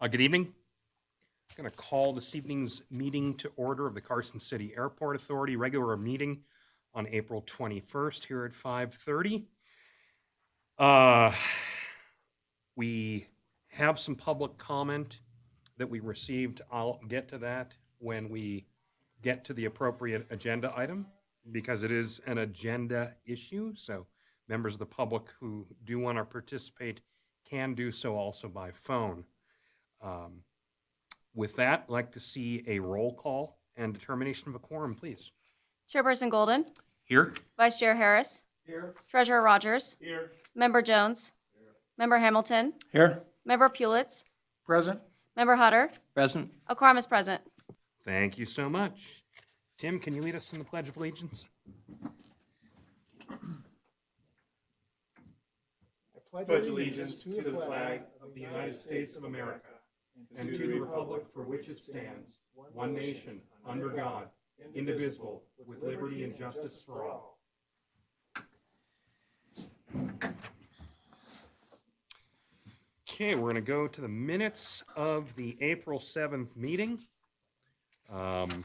Good evening. I'm going to call this evening's meeting to order of the Carson City Airport Authority regular meeting on April 21st here at 5:30. We have some public comment that we received. I'll get to that when we get to the appropriate agenda item because it is an agenda issue. So members of the public who do want to participate can do so also by phone. With that, I'd like to see a roll call and determination of a quorum, please. Chairperson Golden, Here. Vice Chair Harris, Here. Treasurer Rogers, Here. Member Jones, Member Hamilton, Here. Member Pulitz, Present. Member Hutter, Present. a quorum is present. Thank you so much. Tim, can you lead us in the Pledge of Allegiance? I pledge allegiance to the flag of the United States of America and to the republic for which it stands, one nation, under God, indivisible, with liberty and justice for all. Okay, we're going to go to the minutes of the April 7th meeting. Do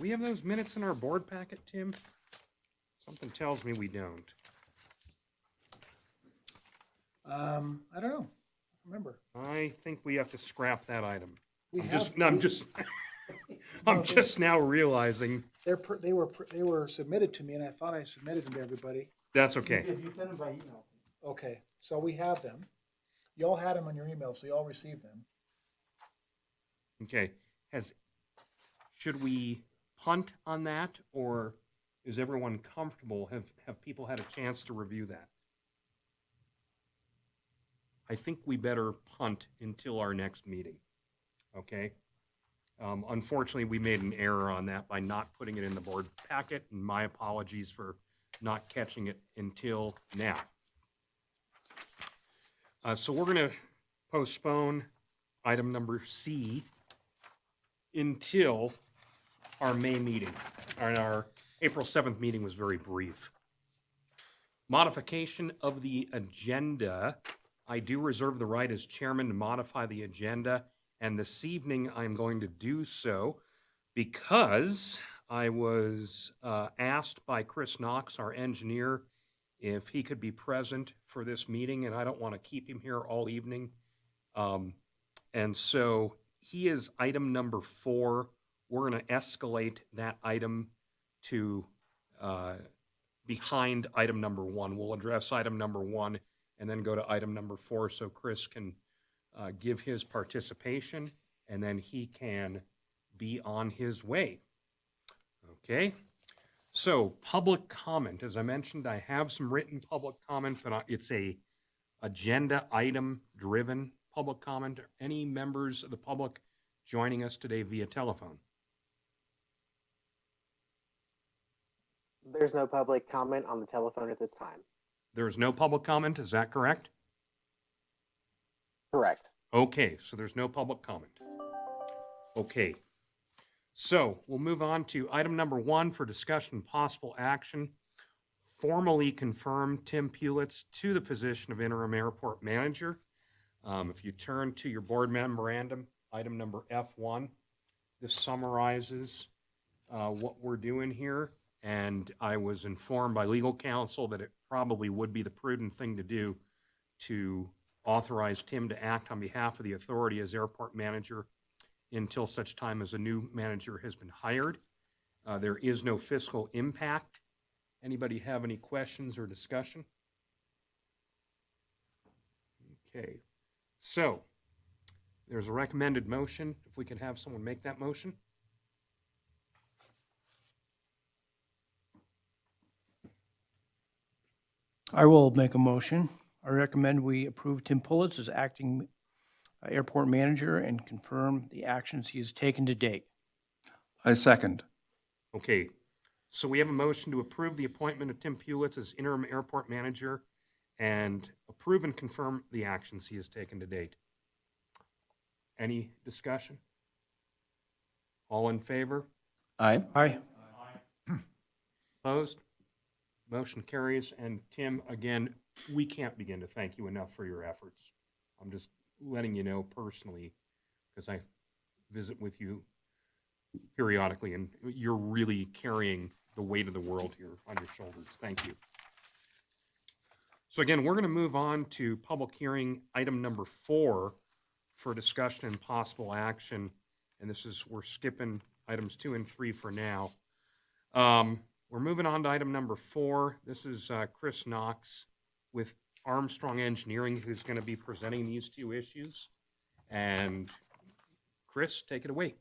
we have those minutes in our board packet, Tim? Something tells me we don't. I don't know. Remember. I think we have to scrap that item. We I'm have- just, no, I'm just, I'm just now realizing They were submitted to me, and I thought I submitted them to everybody. that's okay. You sent them by email. Okay, so we have them. You all had them on your email, so you all received them. Okay, should we punt on that, or is everyone comfortable? Have people had a chance to review that? I think we better punt until our next meeting, okay? Unfortunately, we made an error on that by not putting it in the board packet, and my apologies for not catching it until now. So we're going to postpone item number C until our May meeting. Our April 7th meeting was very brief. Modification of the agenda. I do reserve the right as chairman to modify the agenda, and this evening I'm going to do so because I was asked by Chris Knox, our engineer, if he could be present for this meeting, and I don't want to keep him here all evening. And so he is item number 4. We're going to escalate that item to behind item number 1. We'll address item number 1 and then go to item number 4 so Chris can give his participation, and then he can be on his way. Okay? So, public comment. As I mentioned, I have some written public comment, but it's a agenda item-driven public comment. Any members of the public joining us today via telephone? There's no public comment on the telephone at this time. There's no public comment, is that correct? Correct. Okay, so there's no public comment. Okay, so we'll move on to item number 1 for discussion and possible action. Formally confirm Tim Pulitz to the position of interim airport manager. If you turn to your board memorandum, item number F1, this summarizes what we're doing here. And I was informed by legal counsel that it probably would be the prudent thing to do to authorize Tim to act on behalf of the authority as airport manager until such time as a new manager has been hired. There is no fiscal impact. Anybody have any questions or discussion? Okay, so there's a recommended motion. If we could have someone make that motion. I will make a motion. I recommend we approve Tim Pulitz as acting airport manager and confirm the actions he has taken to date. I second. Okay, so we have a motion to approve the appointment of Tim Pulitz as interim airport manager and approve and confirm the actions he has taken to date. Any discussion? All in favor? Aye. Aye. Opposed? Motion carries. And Tim, again, we can't begin to thank you enough for your efforts. I'm just letting you know personally, because I visit with you periodically, and you're really carrying the weight of the world here on your shoulders. Thank you. So again, we're going to move on to public hearing item number 4 for discussion and possible action. And this is, we're skipping items 2 and 3 for now. We're moving on to item number 4. This is Chris Knox with Armstrong Engineering, who's going to be presenting these 2 issues. And Chris, take it away.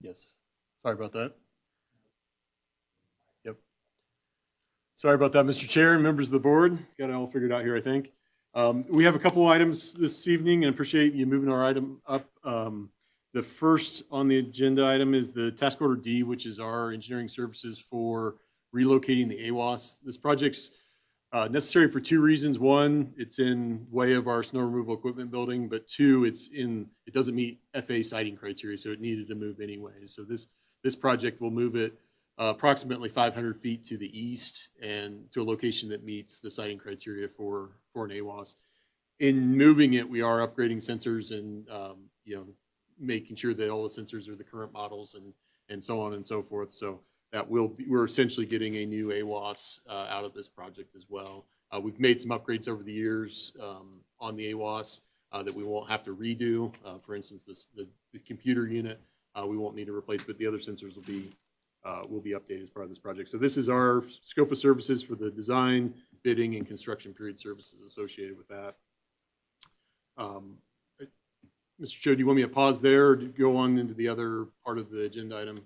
Yes. Sorry about that. Yep. Sorry about that, Mr. Chair and members of the board. Got it all figured out here, I think. We have a couple items this evening and appreciate you moving our item up. The first on the agenda item is the task order D, which is our engineering services for relocating the AWAS. This project's necessary for 2 reasons. 1, it's in way of our snow removal equipment building, but 2, it doesn't meet FA siting criteria, so it needed to move anyway. So this project will move it approximately 500 feet to the east and to a location that meets the siting criteria for an AWAS. In moving it, we are upgrading sensors and making sure that all the sensors are the current models and so on and so forth. So that we're essentially getting a new AWAS out of this project as well. We've made some upgrades over the years on the AWAS that we won't have to redo. For instance, the computer unit we won't need to replace, but the other sensors will be updated as part of this project. So this is our scope of services for the design, bidding, and construction period services associated with that. Mr. Cho, do you want me to pause there or go on into the other part of the agenda item?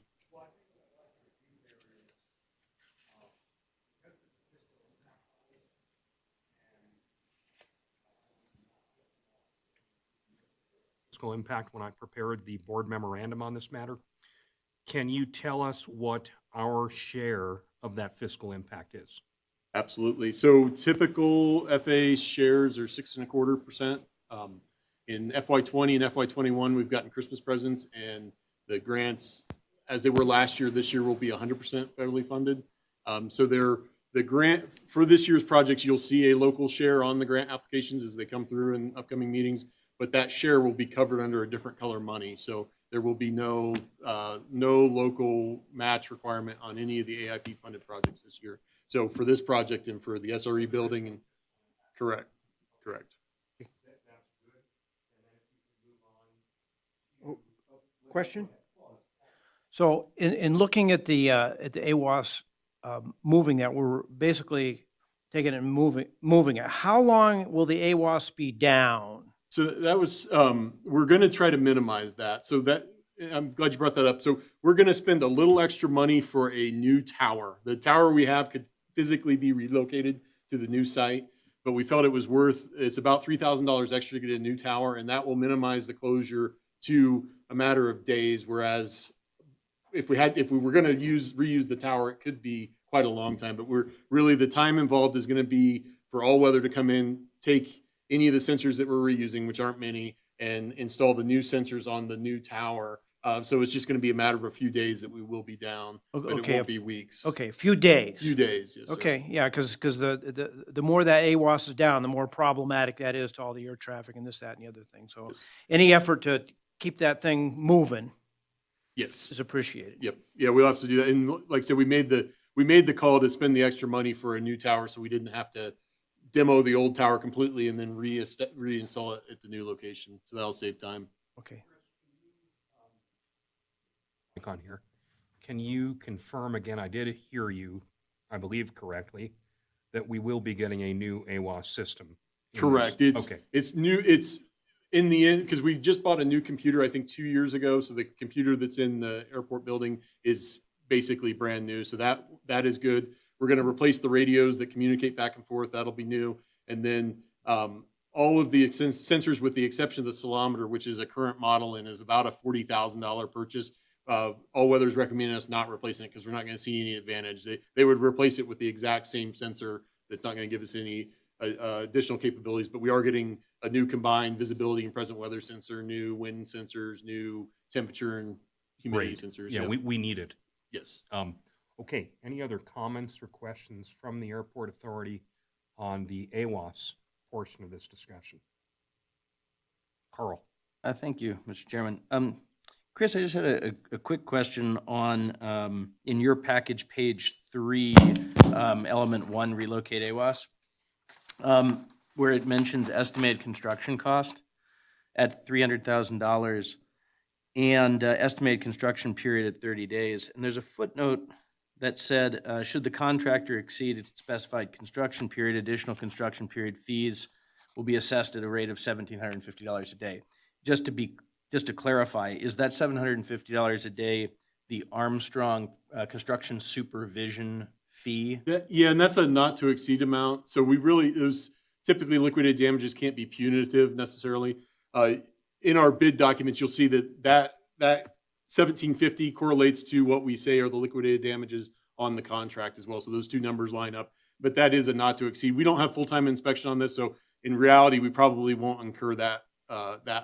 Fiscal impact when I prepared the board memorandum on this matter. Can you tell us what our share of that fiscal impact is? Absolutely. So typical FA shares are 6.25%. In FY20 and FY21, we've gotten Christmas presents, and the grants, as they were last year, this year will be 100% federally funded. So the grant for this year's projects, you'll see a local share on the grant applications as they come through in upcoming meetings, but that share will be covered under a different color money. So there will be no local match requirement on any of the AIP funded projects this year. So for this project and for the SRE building, and correct. Question? So in looking at the AWAS moving that, we're basically taking it and moving it. How long will the AWAS be down? So that was, we're going to try to minimize that. So that, I'm glad you brought that up. So we're going to spend a little extra money for a new tower. The tower we have could physically be relocated to the new site, but we felt it was it's about $3,000 extra to get a new tower, and that will minimize the closure to a matter of days. Whereas if we were going to reuse the tower, it could be quite a long time. But the time involved is going to be for all weather to come in, take any of the sensors that we're reusing, which aren't many, and install the new sensors on the new tower. So it's just going to be a matter of a few days that we will be down, but it won't be weeks. Okay, a few days. Few days, yes, sir. Okay, yeah, because the more that AWAS is down, the more problematic that is to all the air traffic and this, that, and the other thing. So Yes. any effort to keep that thing moving Yes. is appreciated. Yep. Yeah, we'll have to do that. And like I said, we made the call to spend the extra money for a new tower, so we didn't have to demo the old tower completely and then reinstall it at the new location. So that'll save time. Okay. On here. Can you confirm again, I did hear you, I believe correctly, that we will be getting a new AWAS system? Correct. Okay. It's new. It's in the end, because we just bought a new computer, I think 2 years ago. So the computer that's in the airport building is basically brand new. So that is good. We're going to replace the radios that communicate back and forth. That'll be new. And then all of the sensors, with the exception of the ceilometer, which is a current model and is about a $40,000 purchase. All weather's recommending us not replacing it because we're not going to see any advantage. They would replace it with the exact same sensor. That's not going to give us any additional capabilities, but we are getting a new combined visibility and present weather sensor, new wind sensors, new temperature and humidity Great. sensors. Yeah, Yep. we need it. Yes. Okay, any other comments or questions from the Airport Authority on the AWAS portion of this discussion? Carl? Thank you, Mr. Chairman. Chris, I just had a quick question on, in your package, page 3, element 1, relocate AWAS, where it mentions estimated construction cost at $300,000 and estimated construction period at 30 days. And there's a footnote that said, should the contractor exceed its specified construction period, additional construction period fees will be assessed at a rate of $1,750 a day. Just to clarify, is that $750 a day the Armstrong construction supervision fee? Yeah, and that's a not to exceed amount. So those typically liquidated damages can't be punitive necessarily. In our bid documents, you'll see that 1750 correlates to what we say are the liquidated damages on the contract as well. So those two numbers line up, but that is a not to exceed. We don't have full-time inspection on this, so in reality, we probably won't incur that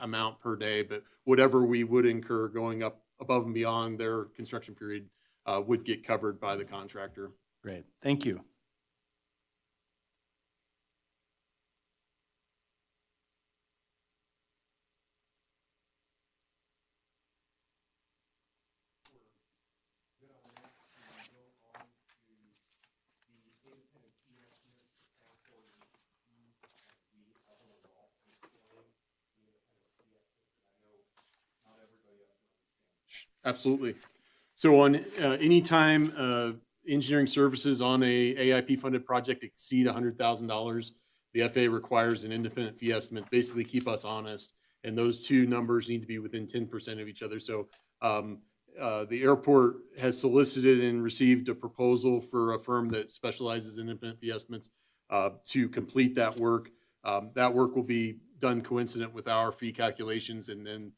amount per day, but whatever we would incur going up above and beyond their construction period would get covered by the contractor. Great, thank you. Absolutely. So on anytime engineering services on a AIP funded project exceed $100,000, the FAA requires an independent fee estimate, basically keep us honest. And those two numbers need to be within 10% of each other. So the airport has solicited and received a proposal for a firm that specializes in independent fee estimates to complete that work. That work will be done coincident with our fee calculations, and then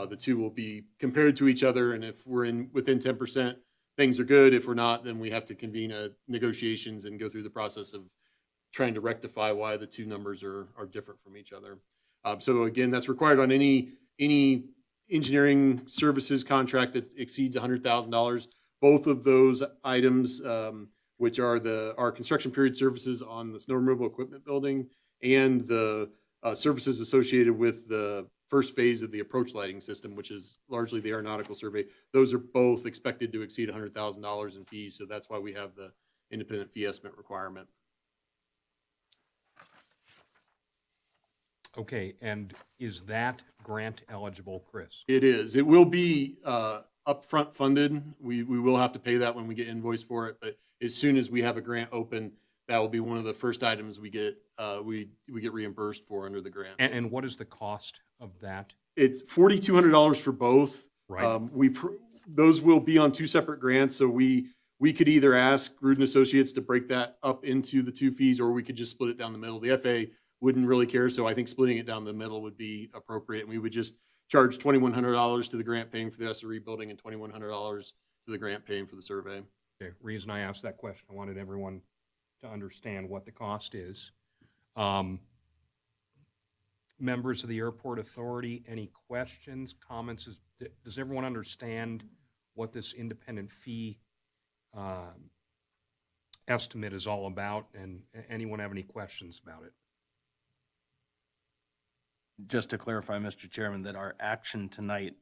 the two will be compared to each other, and if we're within 10%, things are good. If we're not, then we have to convene negotiations and go through the process of trying to rectify why the two numbers are different from each other. So again, that's required on any engineering services contract that exceeds $100,000. Both of those items, which are our construction period services on the snow removal equipment building and the services associated with the first phase of the approach lighting system, which is largely the aeronautical survey, those are both expected to exceed $100,000 in fees. So that's why we have the independent fee estimate requirement. Okay, and is that grant eligible, Chris? It is. It will be upfront funded. We will have to pay that when we get invoiced for it. But as soon as we have a grant open, that will be one of the first items we get reimbursed for under the grant. And what is the cost of that? It's $4,200 for both. Right. Those will be on two separate grants. So we could either ask Rudin Associates to break that up into the two fees, or we could just split it down the middle. The FAA wouldn't really care, so I think splitting it down the middle would be appropriate. And we would just charge $2,100 to the grant paying for the SRE building and $2,100 to the grant paying for the survey. Okay, reason I asked that question, I wanted everyone to understand what the cost is. Members of the Airport Authority, any questions, comments? Does everyone understand what this independent fee estimate is all about? And anyone have any questions about it? Just to clarify, Mr. Chairman, that our action tonight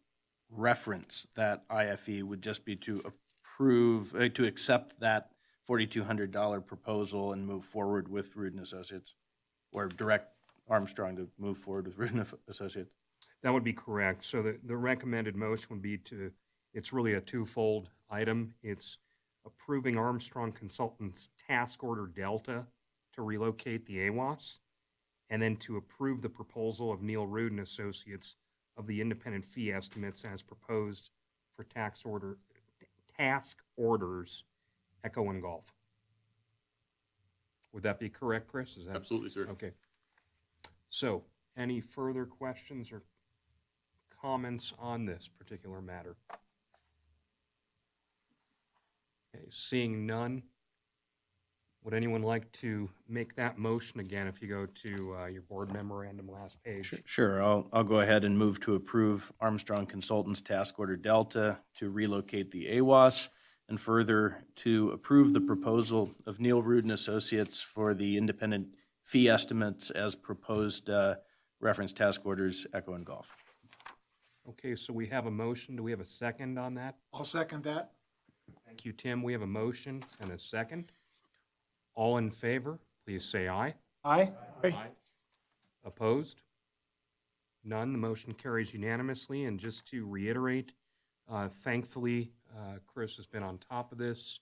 reference that IFE would just be to approve, to accept that $4,200 proposal and move forward with Rudin Associates, or direct Armstrong to move forward with Rudin Associates. That would be correct. So the recommended motion would be it's really a twofold item. It's approving Armstrong Consultants Task Order Delta to relocate the AWAS, and then to approve the proposal of Neil Rudin Associates of the independent fee estimates as proposed for task orders Echo and Golf. Would that be correct, Chris? Is that Absolutely, sir. okay? So, any further questions or comments on this particular matter? Okay, seeing none, would anyone like to make that motion again if you go to your board memorandum last page? Sure, I'll go ahead and move to approve Armstrong Consultants Task Order Delta to relocate the AWAS and further, to approve the proposal of Neil Rude and Associates for the independent fee estimates as proposed, reference task orders Echo and Golf. Okay, so we have a motion. Do we have a second on that? I'll second that. Thank you, Tim. We have a motion and a second. All in favor, please say aye. Aye. Opposed? None. The motion carries unanimously. And just to reiterate, thankfully, Chris has been on top of this.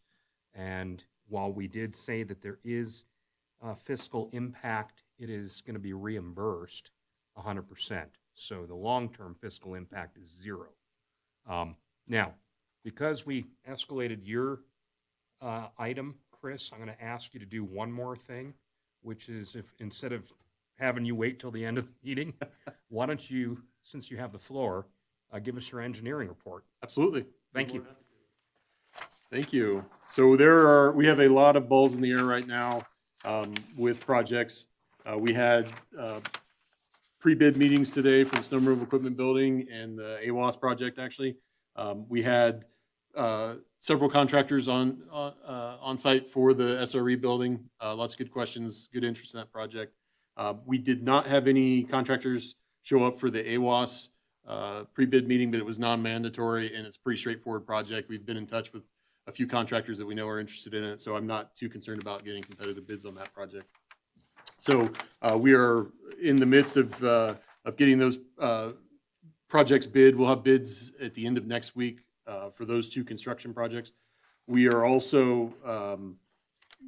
And while we did say that there is fiscal impact, it is going to be reimbursed 100%. So the long-term fiscal impact is zero. Now, because we escalated your item, Chris, I'm going to ask you to do one more thing, which is if instead of having you wait till the end of the meeting, why don't you, since you have the floor, give us your engineering report. Absolutely. Thank you. Thank you. So we have a lot of balls in the air right now with projects. We had pre-bid meetings today for the snow removal equipment building and the AWAS project, actually. We had several contractors on site for the SRE building. Lots of good questions, good interest in that project. We did not have any contractors show up for the AWAS pre-bid meeting, but it was non-mandatory and it's a pretty straightforward project. We've been in touch with a few contractors that we know are interested in it, so I'm not too concerned about getting competitive bids on that project. So we are in the midst of getting those projects bid. We'll have bids at the end of next week for those two construction projects. We are also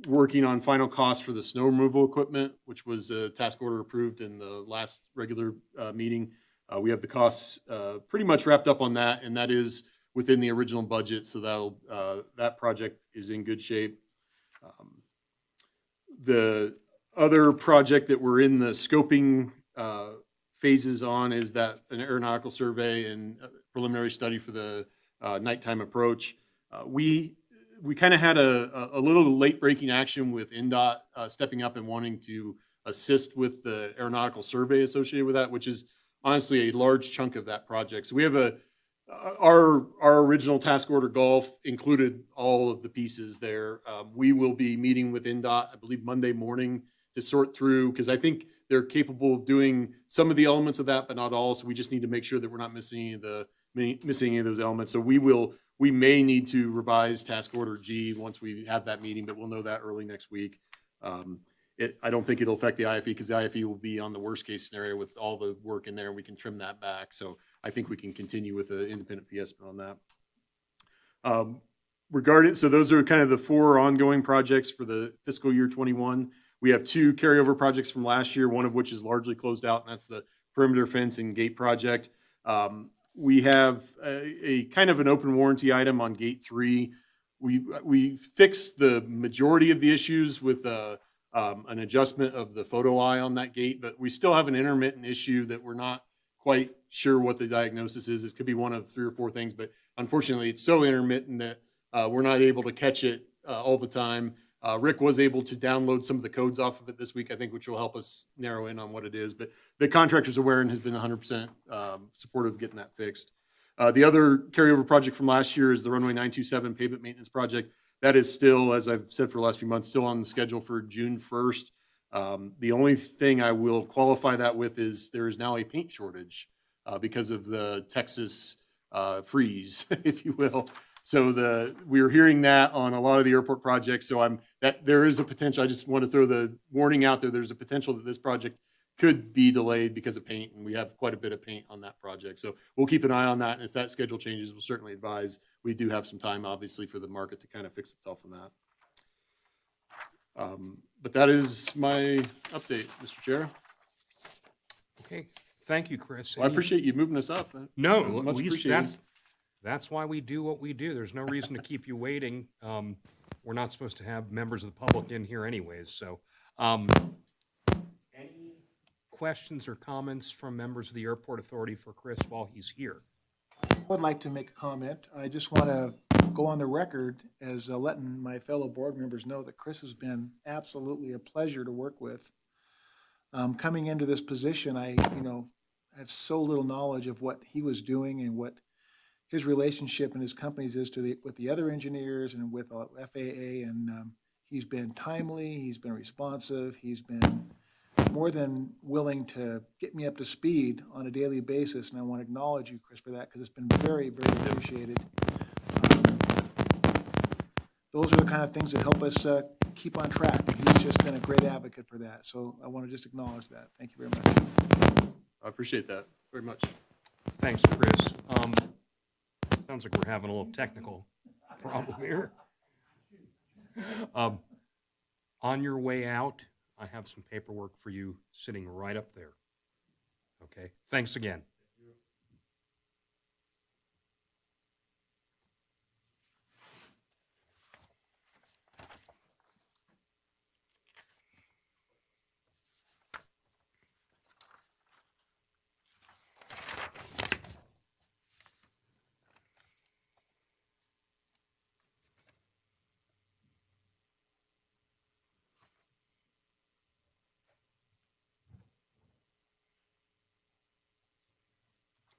working on final costs for the snow removal equipment, which was a task order approved in the last regular meeting. We have the costs pretty much wrapped up on that, and that is within the original budget, so that project is in good shape. The other project that we're in the scoping phases on is that an aeronautical survey and preliminary study for the nighttime approach. We kind of had a little late breaking action with NDOT stepping up and wanting to assist with the aeronautical survey associated with that, which is honestly a large chunk of that project. So we have our original task order golf included all of the pieces there. We will be meeting with NDOT, I believe, Monday morning to sort through, because I think they're capable of doing some of the elements of that, but not all. So we just need to make sure that we're not missing any of those elements. So we may need to revise task order G once we have that meeting, but we'll know that early next week. I don't think it'll affect the IFE because the IFE will be on the worst case scenario with all the work in there, and we can trim that back. So I think we can continue with the independent fee estimate on that. So those are kind of the four ongoing projects for the fiscal year 21. We have two carryover projects from last year, one of which is largely closed out, and that's the perimeter fence and gate project. We have a kind of an open warranty item on gate 3. We fixed the majority of the issues with an adjustment of the photo eye on that gate, but we still have an intermittent issue that we're not quite sure what the diagnosis is. It could be one of 3 or 4 things, but unfortunately it's so intermittent that we're not able to catch it all the time. Rick was able to download some of the codes off of it this week, I think, which will help us narrow in on what it is. But the contractor's aware and has been 100% supportive of getting that fixed. The other carryover project from last year is the runway 927 pavement maintenance project. That is still, as I've said for the last few months, still on the schedule for June 1st. The only thing I will qualify that with is there is now a paint shortage because of the Texas freeze, if you will. So we're hearing that on a lot of the airport projects. So there is a potential. I just want to throw the warning out there. There's a potential that this project could be delayed because of paint, and we have quite a bit of paint on that project. So we'll keep an eye on that. And if that schedule changes, we'll certainly advise. We do have some time, obviously, for the market to kind of fix itself on that. But that is my update, Mr. Chair. Okay, thank you, Chris. Well, I appreciate you moving us up. No, Much at least appreciated. that's why we do what we do. There's no reason to keep you waiting. We're not supposed to have members of the public in here anyways, so. Any questions or comments from members of the airport authority for Chris while he's here? I would like to make a comment. I just want to go on the record as letting my fellow board members know that Chris has been absolutely a pleasure to work with. Coming into this position, I have so little knowledge of what he was doing and what his relationship and his companies is with the other engineers and with FAA. And he's been timely, he's been responsive, he's been more than willing to get me up to speed on a daily basis. And I want to acknowledge you, Chris, for that, because it's been very, very appreciated. Those are the kind of things that help us keep on track. He's just been a great advocate for that. So I want to just acknowledge that. Thank you very much. I appreciate that very much. Thanks, Chris. Sounds like we're having a little technical problem here. On your way out, I have some paperwork for you sitting right up there. Okay, thanks again.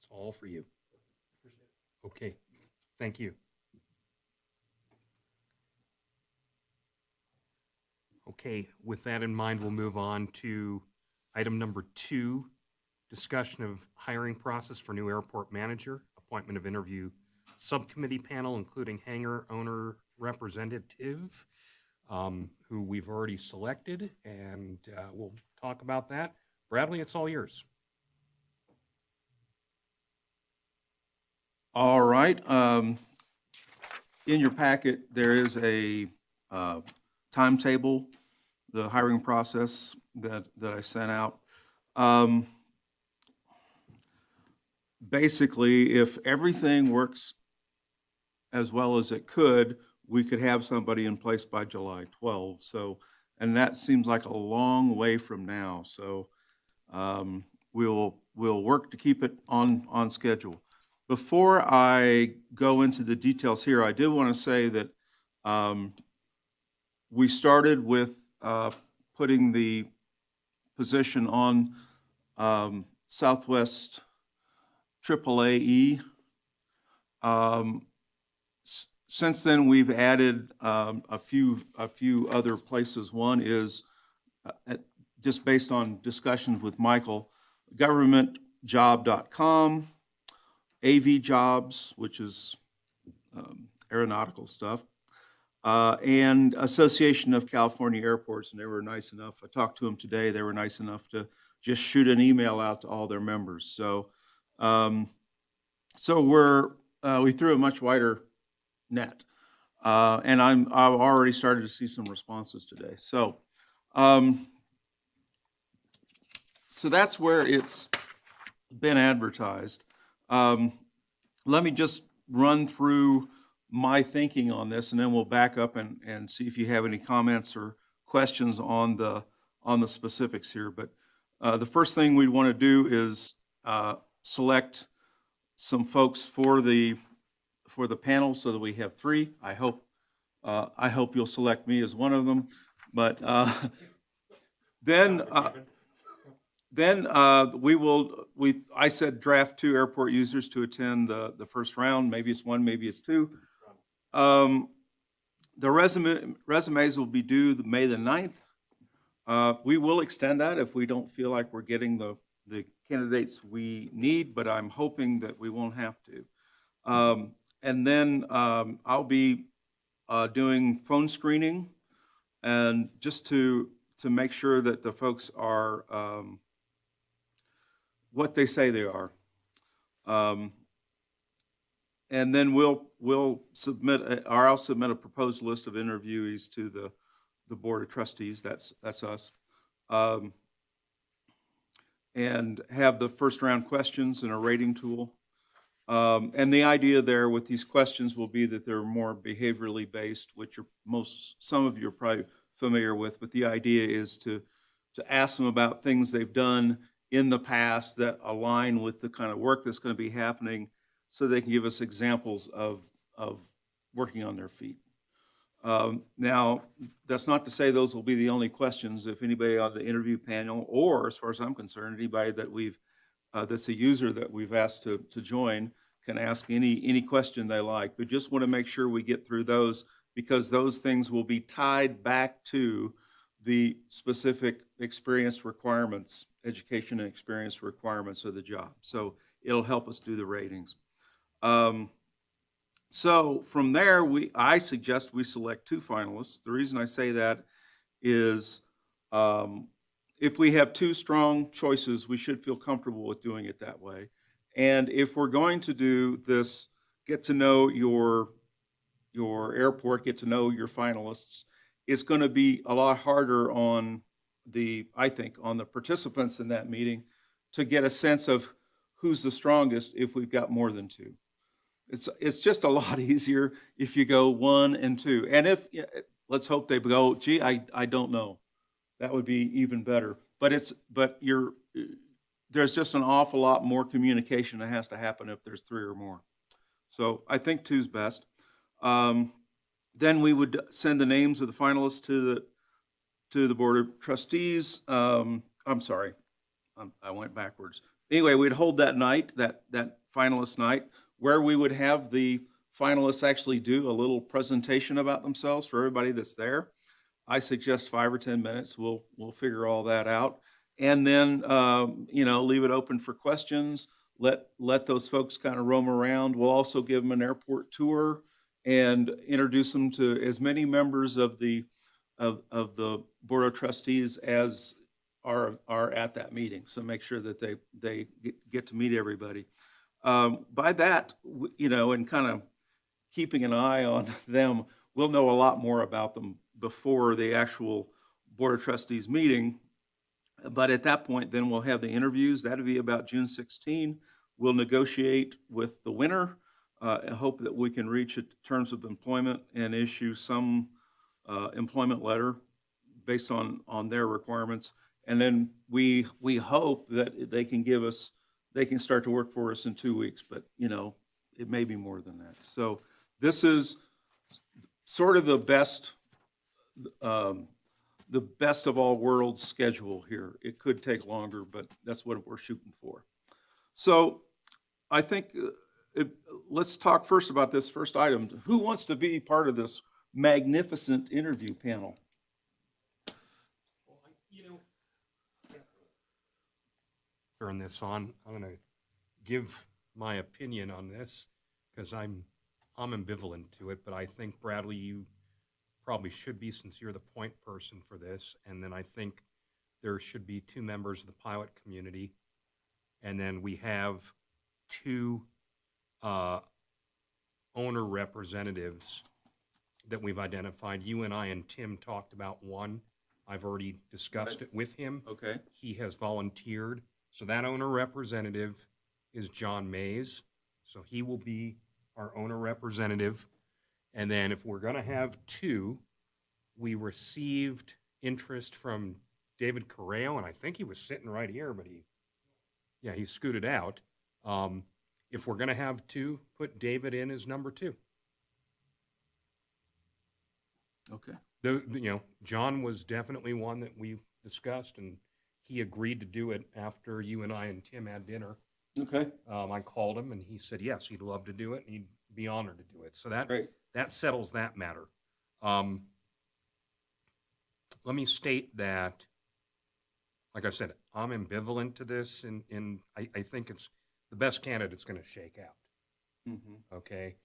It's all for you. Okay, thank you. Okay, with that in mind, we'll move on to item number 2, discussion of hiring process for new airport manager, appointment of interview subcommittee panel, including hangar owner representative, who we've already selected, and we'll talk about that. Bradley, it's all yours. All right. In your packet, there is a timetable, the hiring process that I sent out. Basically, if everything works as well as it could, we could have somebody in place by July 12. So, and that seems like a long way from now. So, we'll work to keep it on schedule. Before I go into the details here, I did want to say that we started with putting the position on Southwest AAAE. Since then, we've added a few other places. One is just based on discussions with Michael, governmentjob.com. AV Jobs, which is aeronautical stuff, and Association of California Airports, and they were nice enough. I talked to them today. They were nice enough to just shoot an email out to all their members. So, we threw a much wider net, and I've already started to see some responses today. So, so that's where it's been advertised. Let me just run through my thinking on this, and then we'll back up and see if you have any comments or questions on the specifics here. But the first thing we want to do is select some folks for the panel so that we have 3. I hope you'll select me as one of them. But then I said draft 2 airport users to attend the first round. Maybe it's 1, maybe it's 2. The resumes will be due May the 9th. We will extend that if we don't feel like we're getting the candidates we need, but I'm hoping that we won't have to. And then I'll be doing phone screening, and just to make sure that the folks are what they say they are. And then we'll submit, or I'll submit a proposed list of interviewees to the Board of Trustees. That's us. And have the first round questions and a rating tool. And the idea there with these questions will be that they're more behaviorally based, which some of you are probably familiar with, but the idea is to ask them about things they've done in the past that align with the kind of work that's going to be happening, so they can give us examples of working on their feet. Now, that's not to say those will be the only questions. If anybody on the interview panel, or as far as I'm concerned, anybody that that's a user that we've asked to join, can ask any question they like. We just want to make sure we get through those, because those things will be tied back to the specific experience requirements, education and experience requirements of the job. So it'll help us do the ratings. So from there, I suggest we select 2 finalists. The reason I say that is if we have 2 strong choices, we should feel comfortable with doing it that way. And if we're going to do this, get to know your airport, get to know your finalists, it's going to be a lot harder on I think, on the participants in that meeting to get a sense of who's the strongest if we've got more than 2. It's just a lot there's if you go 1 and 2. And let's hope they go, gee, I don't know. That would be even better. But there's just an awful lot more communication that has to happen if there's 3 or more. So I think 2's best. Then we would send the names of the finalists to the Board of Trustees. I'm sorry, I went backwards. Anyway, we'd hold that night, that finalist night, where we would have the finalists actually do a little presentation about themselves for everybody that's there. I suggest 5 or 10 minutes. We'll figure all that out, and then leave it open for questions. Let those folks kind of roam around. We'll also give them an airport tour and introduce them to as many members of the Board of Trustees as are at that meeting. So make sure that they get to meet everybody. By that, and kind of keeping an eye on them, we'll know a lot more about them before the actual Board of Trustees meeting. But at that point, then we'll have the interviews. That'll be about June 16. We'll negotiate with the winner and hope that we can reach terms of employment and issue some employment letter based on their requirements. And then we hope that they can start to work for us in 2 weeks, but it may be more than that. So this is sort of the best of all worlds schedule here. It could take longer, but that's what we're shooting for. So I think let's talk first about this first item. Who wants to be part of this magnificent interview panel? Turn this on. I'm going to give my opinion on this because I'm ambivalent to it, but I think, Bradley, you probably should be, since you're the point person for this. And then I think there should be 2 members of the pilot community. And then we have 2 owner representatives that we've identified. You and I and Tim talked about one. I've already discussed it with him. Okay. He has volunteered. So that owner representative is John Mays. So he will be our owner representative. And then if we're going to have 2, we received interest from David Correo, and I think he was sitting right here, but he scooted out. If we're going to have 2, put David in as number 2. Okay. John was definitely one that we discussed, and he agreed to do it after you and I and Tim had dinner. Okay. I called him, and he said yes, he'd love to do it, and he'd be honored to do it. So Great. that settles that matter. Let me state that, like I said, I'm ambivalent to this, and I think it's the best candidate's going to shake out. Mm-hmm. Okay?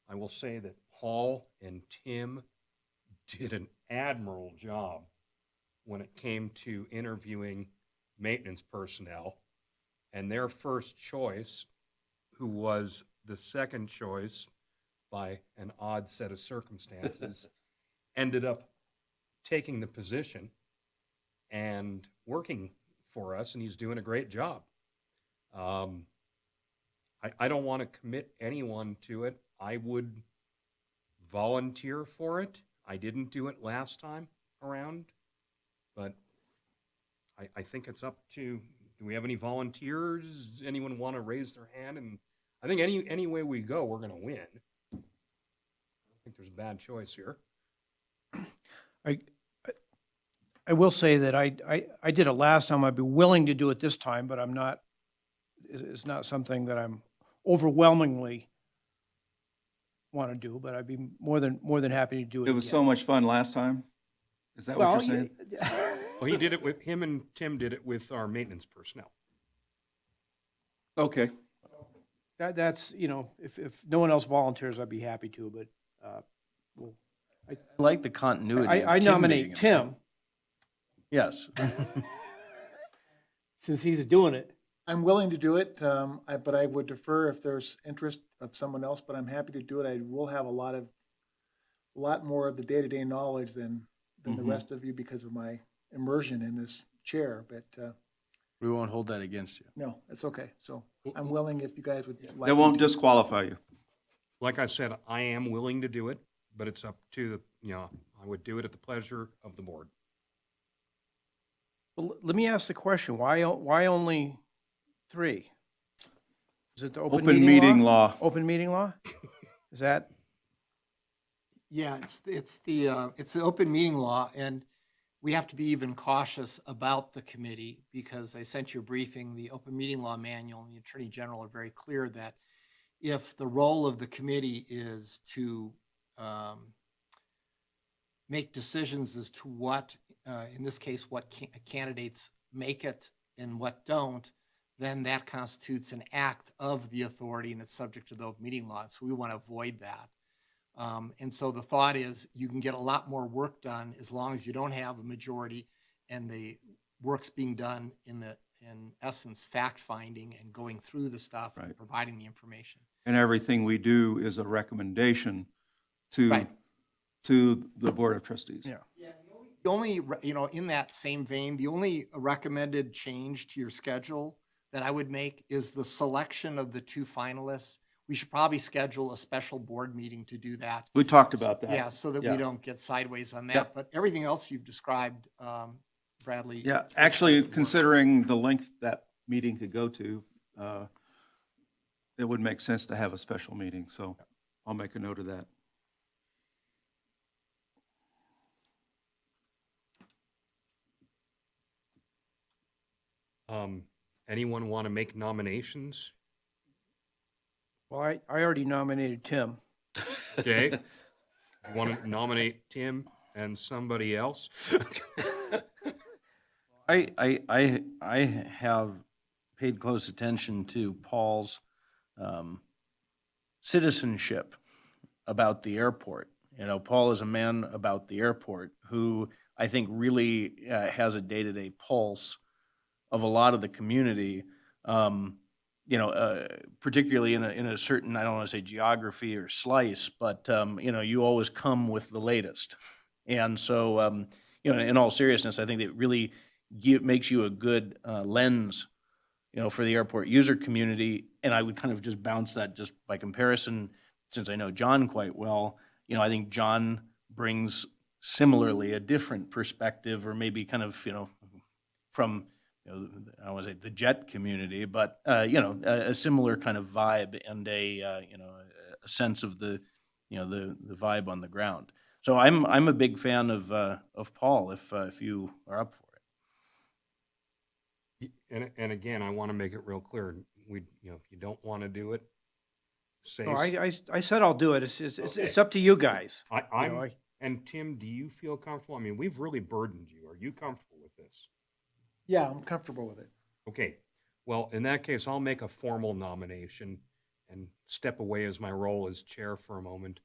I will say that Paul and Tim did an admirable job when it came to interviewing maintenance personnel, and their first choice, who was the second choice by an odd set of circumstances, ended up taking the position and working for us, and he's doing a great job. I don't want to commit anyone to it. I would volunteer for it. I didn't do it last time around, but I think it's up to, do we have any volunteers? Anyone want to raise their hand? And I think any way we go, we're going to win. I don't think there's a bad choice here. I will say that I did it last time. I'd be willing to do it this time, but I'm not, it's not something that I'm overwhelmingly want to do, but I'd be more than happy to do it It was again. so much fun last time. Is that what Well, you're saying? Well, he did it with, him and Tim did it with our maintenance personnel. Okay. that's, if no one else volunteers, I'd be happy to, but we'll, I like the continuity of I Tim nominate being Tim, Yes. since he's doing it. I'm willing to do it, but I would defer if there's interest of someone else, but I'm happy to do it. I will have a lot more of the day-to-day knowledge than the rest of you because of my immersion in this chair, but We won't hold that against you. no, it's okay. So I'm willing if you guys would like. That me won't to. disqualify you. Like I said, I am willing to do it, but it's up to the, I would do it at the pleasure of the board. Well, let me ask the question, why only 3? Is it the Open meeting law. Open meeting law? Is that, Yeah, it's the open meeting law, and we have to be even cautious about the committee because I sent you a briefing. The open meeting law manual and the Attorney General are very clear that if the role of the committee is to make decisions as to what, in this case, what candidates make it and what don't, then that constitutes an act of the authority and it's subject to the open meeting law. So we want to avoid that. And so the thought is you can get a lot more work done as long as you don't have a majority and the work's being done in essence, fact finding and going through the stuff and providing the information. And everything we do is a recommendation Right. to the Board of Trustees. yeah. The only, in that same vein, the only recommended change to your schedule that I would make is the selection of the 2 finalists. We should probably schedule a special board meeting to do that. We talked about that. Yeah, so that we don't get sideways on that. But everything else you've described, Bradley. Yeah, actually, considering the length that meeting could go to, it would make sense to have a special meeting, so I'll make a note of that. Anyone want to make nominations? Well, I already nominated Tim. Okay. You want to nominate Tim and somebody else? I have paid close attention to Paul's citizenship about the airport. Paul is a man about the airport who I think really has a day-to-day pulse of a lot of the community, particularly in a certain, I don't want to say geography or slice, but, you always come with the latest. And so, in all seriousness, I think it really makes you a good lens, for the airport user community. And I would kind of just bounce that just by comparison, since I know John quite well. I think John brings similarly a different perspective, or maybe kind of, from, I don't want to say the jet community, but, a similar kind of vibe and a sense of the vibe on the ground. So I'm a big fan of Paul if you are up for it. And again, I want to make it real clear. If you don't want to do it, say. No, I said I'll do it. It's up to you guys. And Tim, do you feel comfortable? I mean, we've really burdened you. Are you comfortable with this? Yeah, I'm comfortable with it. Okay. Well, in that case, I'll make a formal nomination and step away as my role as chair for a moment.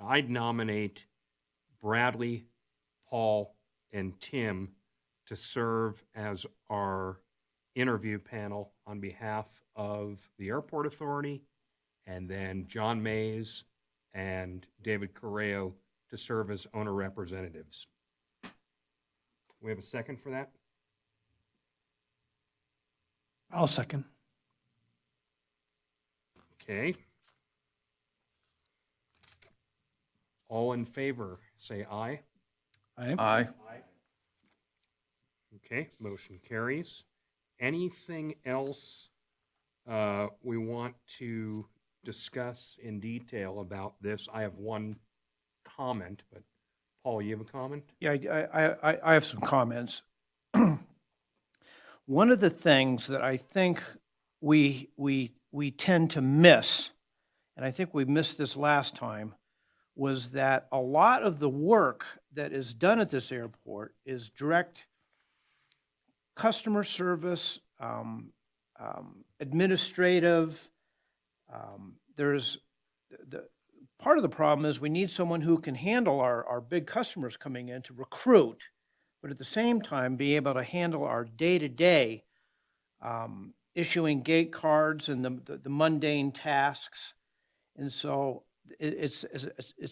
I'd nominate Bradley, Paul, and Tim to serve as our interview panel on behalf of the Airport Authority, and then John Mays and David Correo to serve as owner representatives. We have a second for that? I'll second. Okay. All in favor, say aye. Aye. Okay, motion carries. Anything else we want to discuss in detail about this? I have one comment, but Paul, you have a comment? Yeah, I have some comments. One of the things that I think we we tend to miss, and I think we missed this last time, was that a lot of the work that is done at this airport is direct customer service, administrative. There's part of the problem is we need someone who can handle our big customers coming in to recruit, but at the same time be able to handle our day-to-day issuing gate cards and the mundane tasks. And so it's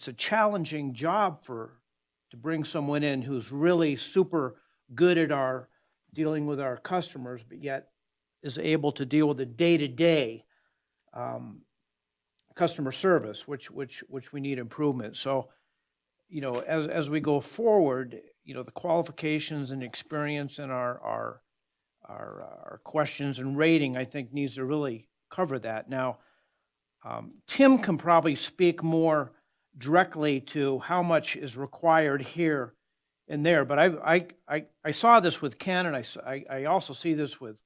a challenging job to bring someone in who's really super good at dealing with our customers, but yet is able to deal with the day-to-day customer service, which we need improvement. So, as we go forward, the qualifications and experience and our questions and rating, I think, needs to really cover that. Now, Tim can probably speak more directly to how much is required here and there, but I saw this with Ken, and I also see this with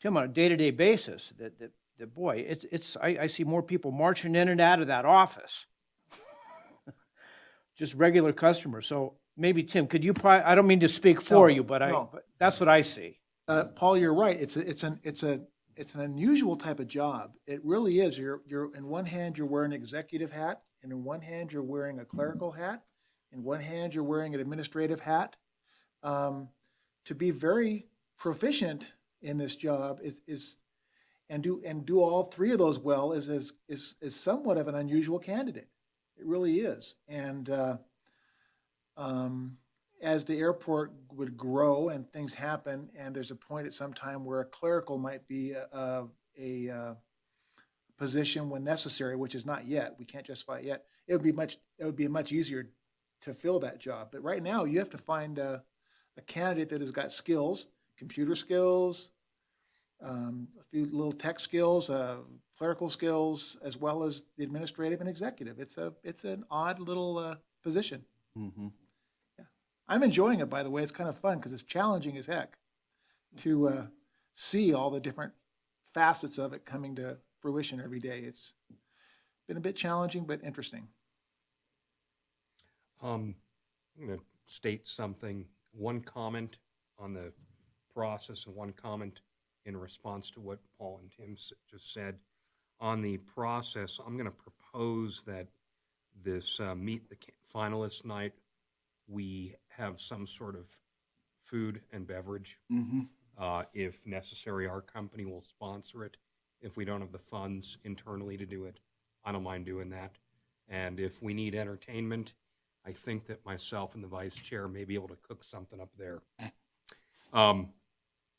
Tim on a day-to-day basis. That boy, I see more people marching in and out of that office, just regular customers. So maybe Tim, could you I don't mean to speak for you, but but that's what I see. Paul, you're right. It's an unusual type of job. It really is. You're in one hand you're wearing an executive hat, and in one hand you're wearing a clerical hat. In one hand you're wearing an administrative hat. To be very proficient in this job and do all three of those well is somewhat of an unusual candidate. It really is. And as the airport would grow and things happen, and there's a point at some time where a clerical might be a position when necessary, which is not yet. We can't justify it yet. It would be much easier to fill that job. But right now, you have to find a candidate that has got skills, computer skills, a few little tech skills, clerical skills, as well as the administrative and executive. It's an odd little position. Mm-hmm. Yeah. I'm enjoying it, by the way. It's kind of fun because it's challenging as heck to see all the different facets of it coming to fruition every day. It's been a bit challenging, but interesting. I'm going to state something, one comment on the process and one comment in response to what Paul and Tim just said. On the process, I'm going to propose that this Meet the Finalists night, we have some sort of food and beverage. Mm-hmm. If necessary, our company will sponsor it. If we don't have the funds internally to do it, I don't mind doing that. And if we need entertainment, I think that myself and the vice chair may be able to cook something up there. I'm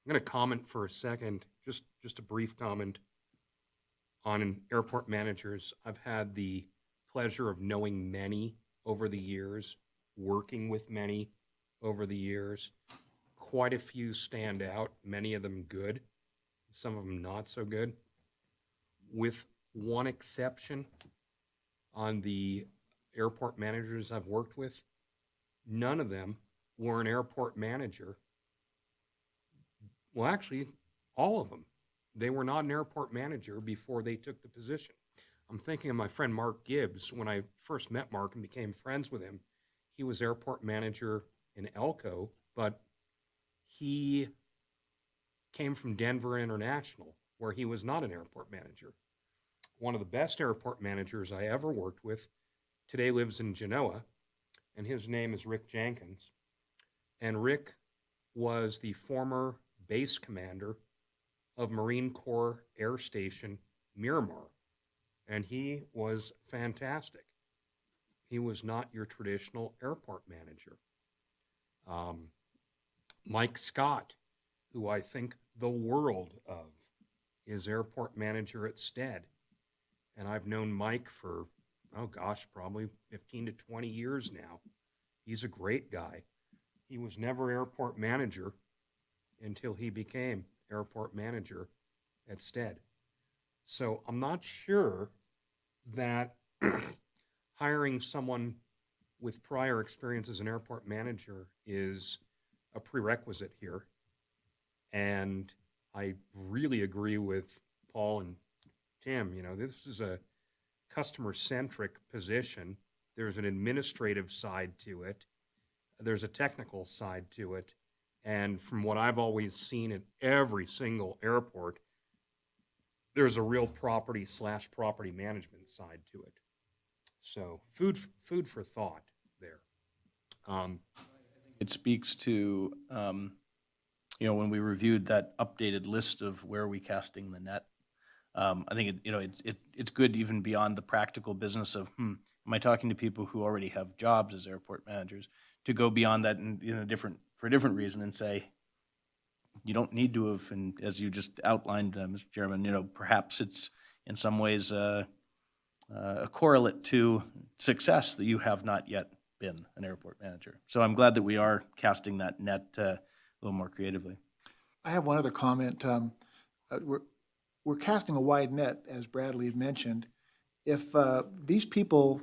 going to comment for a second, just a brief comment on airport managers. I've had the pleasure of knowing many over the years, working with many over the years. Quite a few stand out, many of them good, some of them not so good. With one exception, on the airport managers I've worked with, none of them were an airport manager. Well, actually, all of them. They were not an airport manager before they took the position. I'm thinking of my friend Mark Gibbs. When I first met Mark and became friends with him, he was airport manager in Elko, but he came from Denver International, where he was not an airport manager. One of the best airport managers I ever worked with today lives in Genoa, and his name is Rick Jenkins. And Rick was the former base commander of Marine Corps Air Station Miramar, and he was fantastic. He was not your traditional airport manager. Mike Scott, who I think the world of, is airport manager at Stead. And I've known Mike for, probably 15 to 20 years now. He's a great guy. He was never airport manager until he became airport manager at Stead. So I'm not sure that hiring someone with prior experience as an airport manager is a prerequisite here. And I really agree with Paul and Tim. This is a customer-centric position. There's an administrative side to it. There's a technical side to it. And from what I've always seen at every single airport, there's a real property/property management side to it. So food for thought there. It speaks to, when we reviewed that updated list of where are we casting the net, I think it's good even beyond the practical business of, am I talking to people who already have jobs as airport managers, to go beyond that and for a different reason and say, you don't need to have, and as you just outlined, Mr. Chairman, perhaps it's in some ways a correlate to success that you have not yet been an airport manager. So I'm glad that we are casting that net a little more creatively. I have one other comment. We're casting a wide net, as Bradley had mentioned. If these people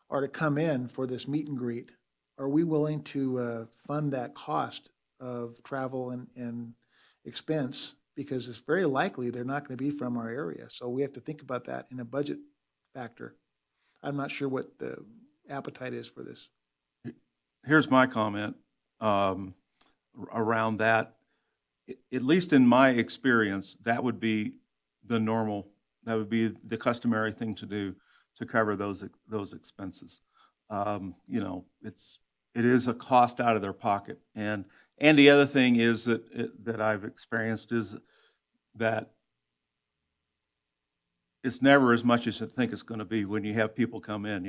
are to come in for this meet and greet, are we willing to fund that cost of travel and expense? Because it's very likely they're not going to be from our area. So we have to think about that in a budget factor. I'm not sure what the appetite is for this. Here's my comment around that. At least in my experience, that would be the customary thing to do to cover those expenses. It is a cost out of their pocket. And the other thing is that I've experienced is that it's never as much as you think it's going to be when you have people come in.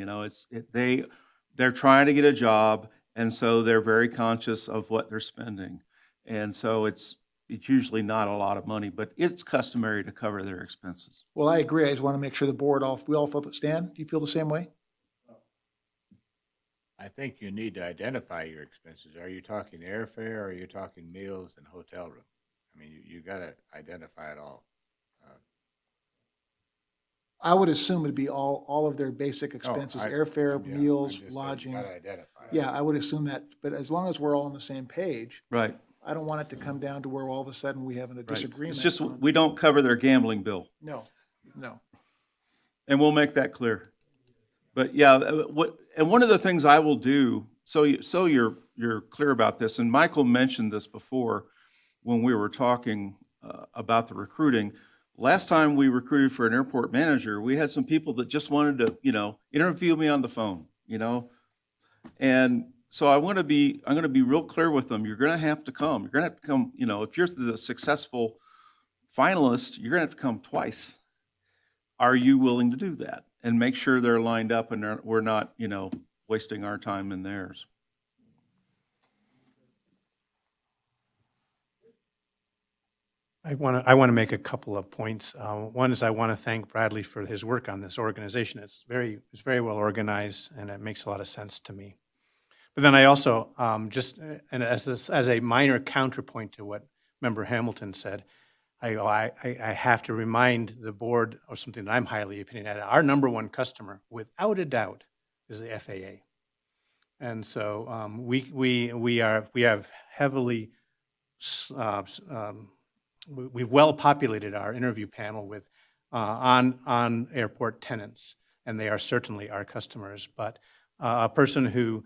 They're trying to get a job, and so they're very conscious of what they're spending, and so it's usually not a lot of money, but it's customary to cover their expenses. Well, I agree. I just want to make sure we all feel that. Stan, do you feel the same way? I think you need to identify your expenses. Are you talking airfare, or are you talking meals and hotel room? I mean, you got to identify it all. I would assume it'd be all of their basic expenses, airfare, Yeah, meals, I'm just saying lodging. You got to identify it. Yeah, I would assume that, but as long as we're all on the same page, Right. I don't want it to come down to where all of a sudden we have a Right. disagreement. It's just on- we don't cover their gambling bill, No. and we'll make that clear. But yeah, one of the things I will do, so you're clear about this, and Michael mentioned this before when we were talking about the recruiting. Last time we recruited for an airport manager, we had some people that just wanted to, interview me on the phone, and so I'm going to be real clear with them. You're going to have to come. You're going to have to come. If you're the successful finalist, you're going to have to come twice. Are you willing to do that? And make sure they're lined up and we're not, wasting our time and theirs. I want to make a couple of points. One is I want to thank Bradley for his work on this organization. It's very well organized, and it makes a lot of sense to me. But then I also and as a minor counterpoint to what Member Hamilton said, I have to remind the board of something that I'm highly opinionated. Our number one customer, without a doubt, is the FAA, and so we have heavily. We've well populated our interview panel with on airport tenants, and they are certainly our customers. But a person who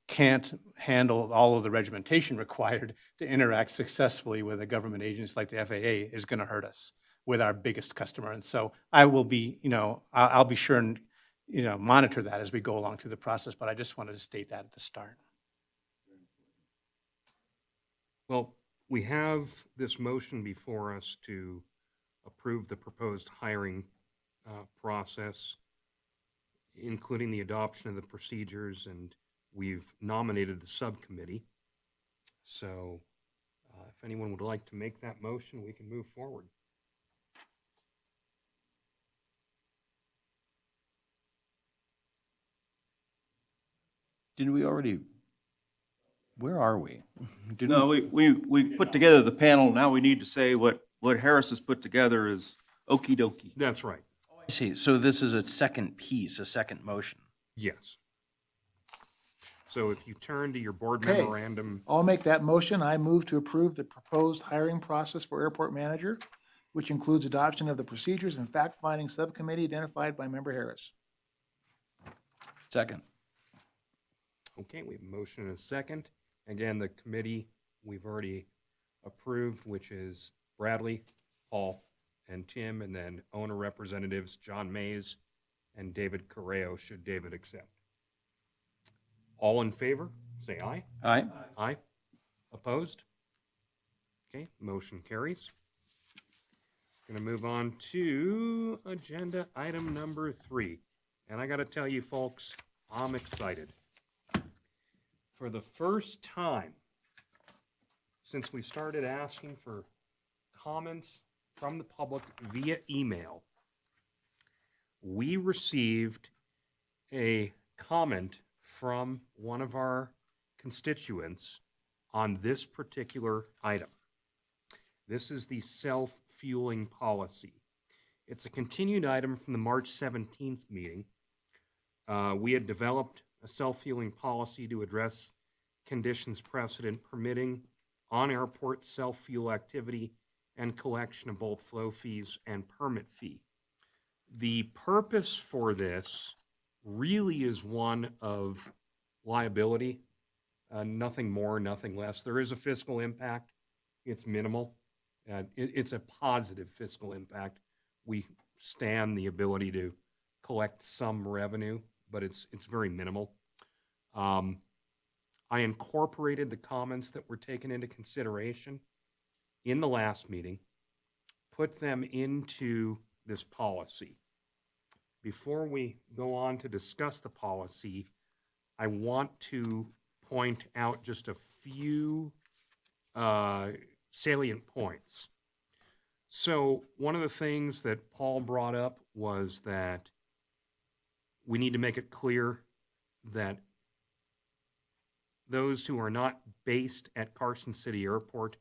can't handle all of the regimentation required to interact successfully with a government agency like the FAA is going to hurt us with our biggest customer. And so I will be, I'll be sure and monitor that as we go along through the process. But I just wanted to state that at the start. Well, we have this motion before us to approve the proposed hiring process, including the adoption of the procedures, and we've nominated the subcommittee. So if anyone would like to make that motion, we can move forward. Did we already, where are we? No, we put together the panel. Now we need to say what Harris has put together is okie dokie. That's right. I see. So this is a second piece, a second motion. Yes. So if you turn to your board Okay. memorandum, I'll make that motion. I move to approve the proposed hiring process for airport manager, which includes adoption of the procedures and fact-finding subcommittee identified by Member Harris. Second. okay, we have a motion and a second. Again, the committee we've already approved, which is Bradley, Paul, and Tim, and then owner representatives John Mays and David Correo, should David accept. All in favor, say aye. Aye. Aye. Opposed? Okay, motion carries. Going to move on to agenda item number 3. And I got to tell you folks, I'm excited. For the first time since we started asking for comments from the public via email, we received a comment from one of our constituents on this particular item. This is the self-fueling policy. It's a continued item from the March 17th meeting. We had developed a self-fueling policy to address conditions precedent permitting on-airport self-fuel activity and collection of both flow fees and permit fee. The purpose for this really is one of liability, nothing more, nothing less. There is a fiscal impact. It's minimal. It's a positive fiscal impact. We stand the ability to collect some revenue, but it's very minimal. I incorporated the comments that were taken into consideration in the last meeting, put them into this policy. Before we go on to discuss the policy, I want to point out just a few salient points. So one of the things that Paul brought up was that we need to make it clear that those who are not based at Carson City Airport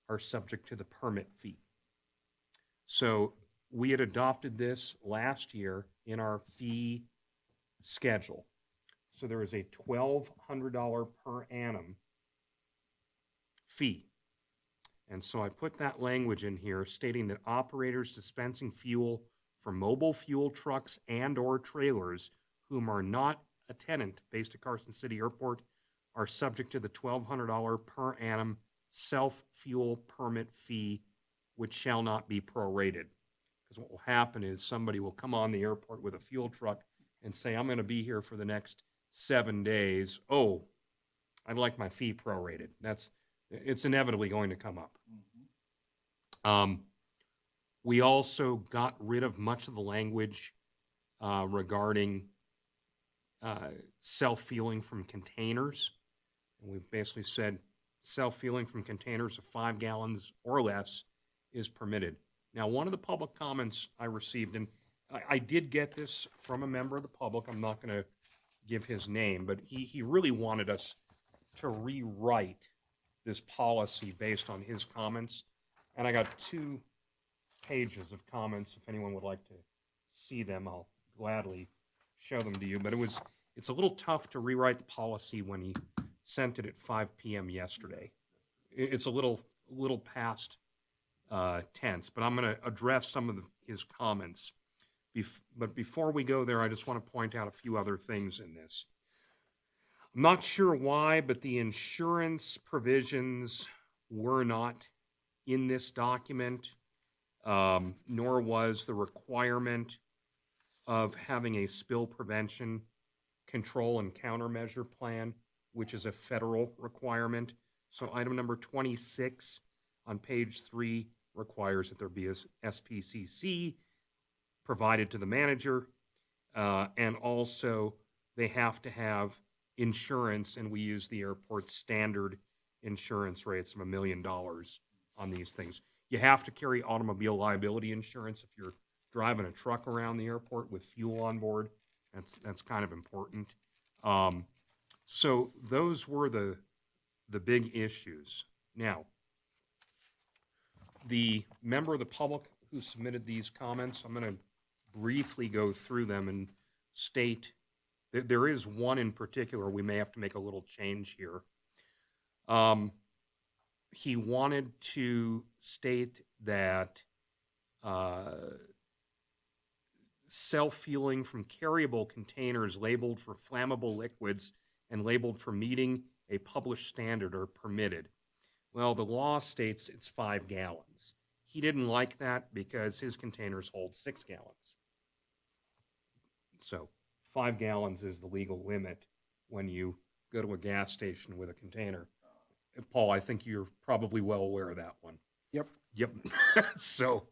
are subject to the permit fee. So we had adopted this last year in our fee schedule. So there is a $1,200 per annum fee. And so I put that language in here stating that operators dispensing fuel for mobile fuel trucks and or trailers whom are not a tenant based at Carson City Airport are subject to the $1,200 per annum self-fuel permit fee, which shall not be prorated. Because what will happen is somebody will come on the airport with a fuel truck and say, I'm going to be here for the next 7 days. Oh, I'd like my fee prorated. It's inevitably going to come up. We also got rid of much of the language regarding self-fueling from containers. And we basically said self-fueling from containers of 5 gallons or less is permitted. Now, one of the public comments I received, and I did get this from a member of the public, I'm not going to give his name, but he really wanted us to rewrite this policy based on his comments. And I got 2 pages of comments. If anyone would like to see them, I'll gladly show them to you. But it's a little tough to rewrite the policy when he sent it at 5 p.m. yesterday. It's a little past tense, but I'm going to address some of his comments. But before we go there, I just want to point out a few other things in this. I'm not sure why, but the insurance provisions were not in this document, nor was the requirement of having a spill prevention control and countermeasure plan, which is a federal requirement. So item number 26 on page 3 requires that there be a SPCC provided to the manager, and also they have to have insurance, and we use the airport's standard insurance rates of $1 million on these things. You have to carry automobile liability insurance if you're driving a truck around the airport with fuel on board. That's kind of important. So those were the big issues. Now, the member of the public who submitted these comments, I'm going to briefly go through them and state There is one in particular, we may have to make a little change here. He wanted to state that self-fueling from carryable containers labeled for flammable liquids and labeled for meeting a published standard are permitted. Well, the law states it's 5 gallons. He didn't like that because his containers hold 6 gallons. So 5 gallons is the legal limit when you go to a gas station with a container. Paul, I think you're probably well aware of that one. Yep. Yep. So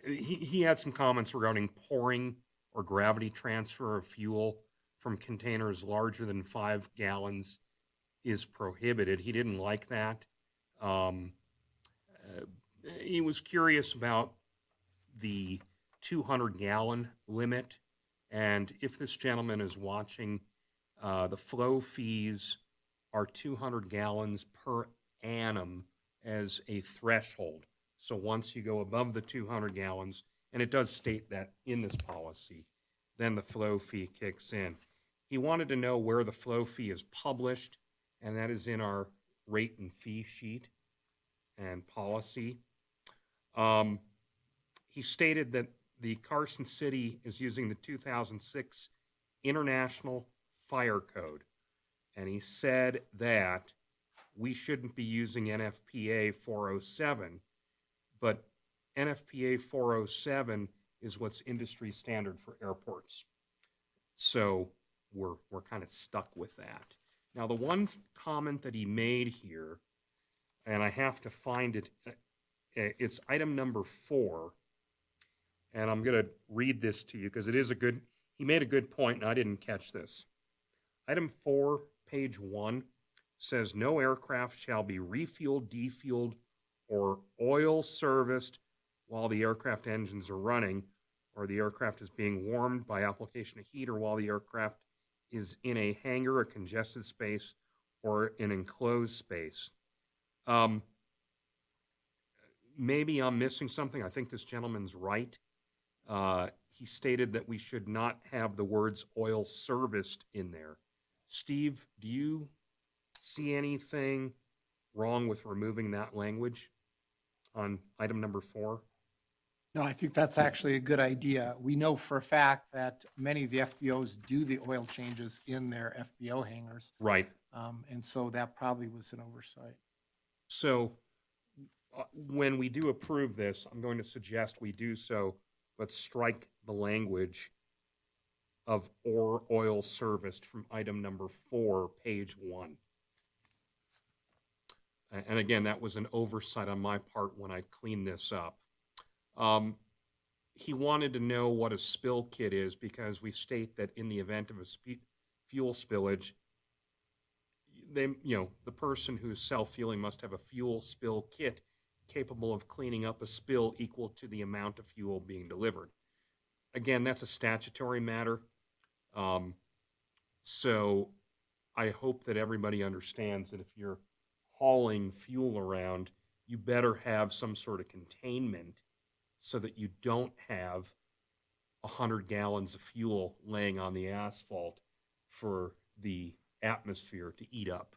he had some comments regarding pouring or gravity transfer of fuel from containers larger than 5 gallons is prohibited. He didn't like that. He was curious about the 200-gallon limit, and if this gentleman is watching, the flow fees are 200 gallons per annum as a threshold. So once you go above the 200 gallons, and it does state that in this policy, then the flow fee kicks in. He wanted to know where the flow fee is published, and that is in our rate and fee sheet and policy. He stated that the Carson City is using the 2006 International Fire Code, and he said that we shouldn't be using NFPA 407, but NFPA 407 is what's industry standard for airports. So we're kind of stuck with that. Now, the one comment that he made here, and I have to find it, it's item number 4, and I'm going to read this to you because he made a good point, and I didn't catch this. Item 4, page 1, says no aircraft shall be refueled, defueled, or oil serviced while the aircraft engines are running, or the aircraft is being warmed by application of heat, or while the aircraft is in a hangar, a congested space, or an enclosed space. Maybe I'm missing something. I think this gentleman's right. He stated that we should not have the words oil serviced in there. Steve, do you see anything wrong with removing that language on item number 4? No, I think that's actually a good idea. We know for a fact that many of the FBOs do the oil changes in their FBO hangars. Right. And so that probably was an oversight. So when we do approve this, I'm going to suggest we do so, but strike the language of or oil serviced from item number 4, page 1. And again, that was an oversight on my part when I cleaned this up. He wanted to know what a spill kit is because we state that in the event of a fuel spillage, the person who's self-fueling must have a fuel spill kit capable of cleaning up a spill equal to the amount of fuel being delivered. Again, that's a statutory matter. So I hope that everybody understands that if you're hauling fuel around, you better have some sort of containment so that you don't have 100 gallons of fuel laying on the asphalt for the atmosphere to eat up.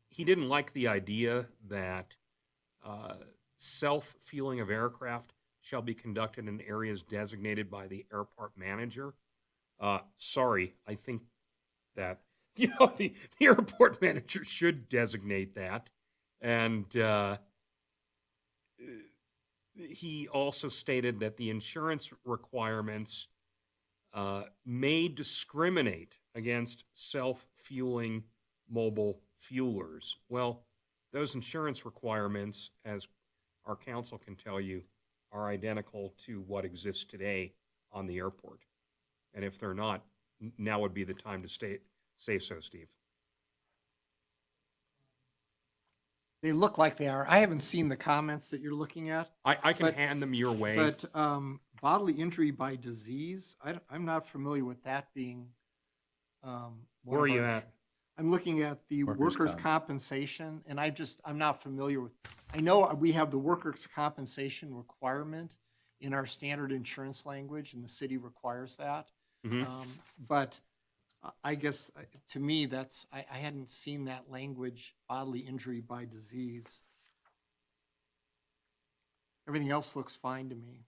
He didn't like the idea that self-fueling of aircraft shall be conducted in areas designated by the airport manager. Sorry, I think that the airport manager should designate that. And he also stated that the insurance requirements may discriminate against self-fueling mobile fuelers. Well, those insurance requirements, as our council can tell you, are identical to what exists today on the airport. And if they're not, now would be the time to say so, Steve. They look like they are. I haven't seen the comments that you're looking at. I can hand them your way. But bodily injury by disease, I'm not familiar with that being. Where are you at? I'm looking at the Workers' workers' comp. compensation, and I'm not familiar with, I know we have the workers' compensation requirement in our standard insurance language, and the city requires that. Mhm. But I guess, to me, I hadn't seen that language, bodily injury by disease. Everything else looks fine to me.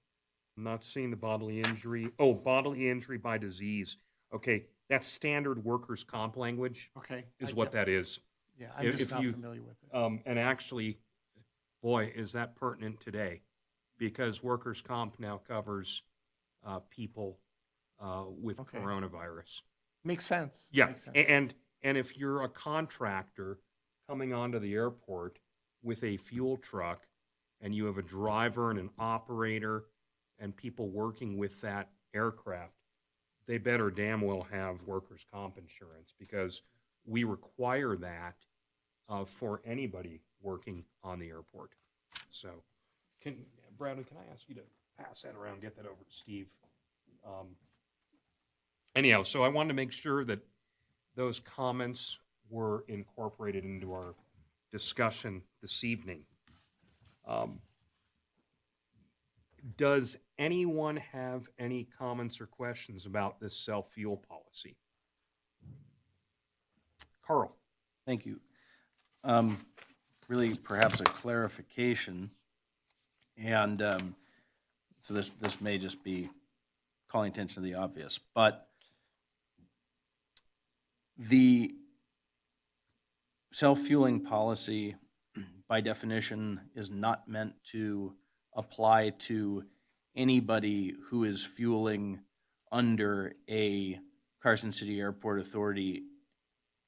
I'm not seeing the bodily injury. Oh, bodily injury by disease. Okay, that's standard workers' comp language Okay. is what that is. Yeah, I'm If just not you- familiar with it. And actually, boy, is that pertinent today, because workers' comp now covers people with Okay. coronavirus. Makes sense. Yeah, Makes sense. and if you're a contractor coming onto the airport with a fuel truck, and you have a driver and an operator and people working with that aircraft, they better damn well have workers' comp insurance, because we require that for anybody working on the airport. So, Bradley, can I ask you to pass that around, get that over to Steve? Anyhow, so I wanted to make sure that those comments were incorporated into our discussion this evening. Does anyone have any comments or questions about this self-fuel policy? Carl? Thank you. Really, perhaps a clarification, and so this may just be calling attention to the obvious, but the self-fueling policy, by definition, is not meant to apply to anybody who is fueling under a Carson City Airport Authority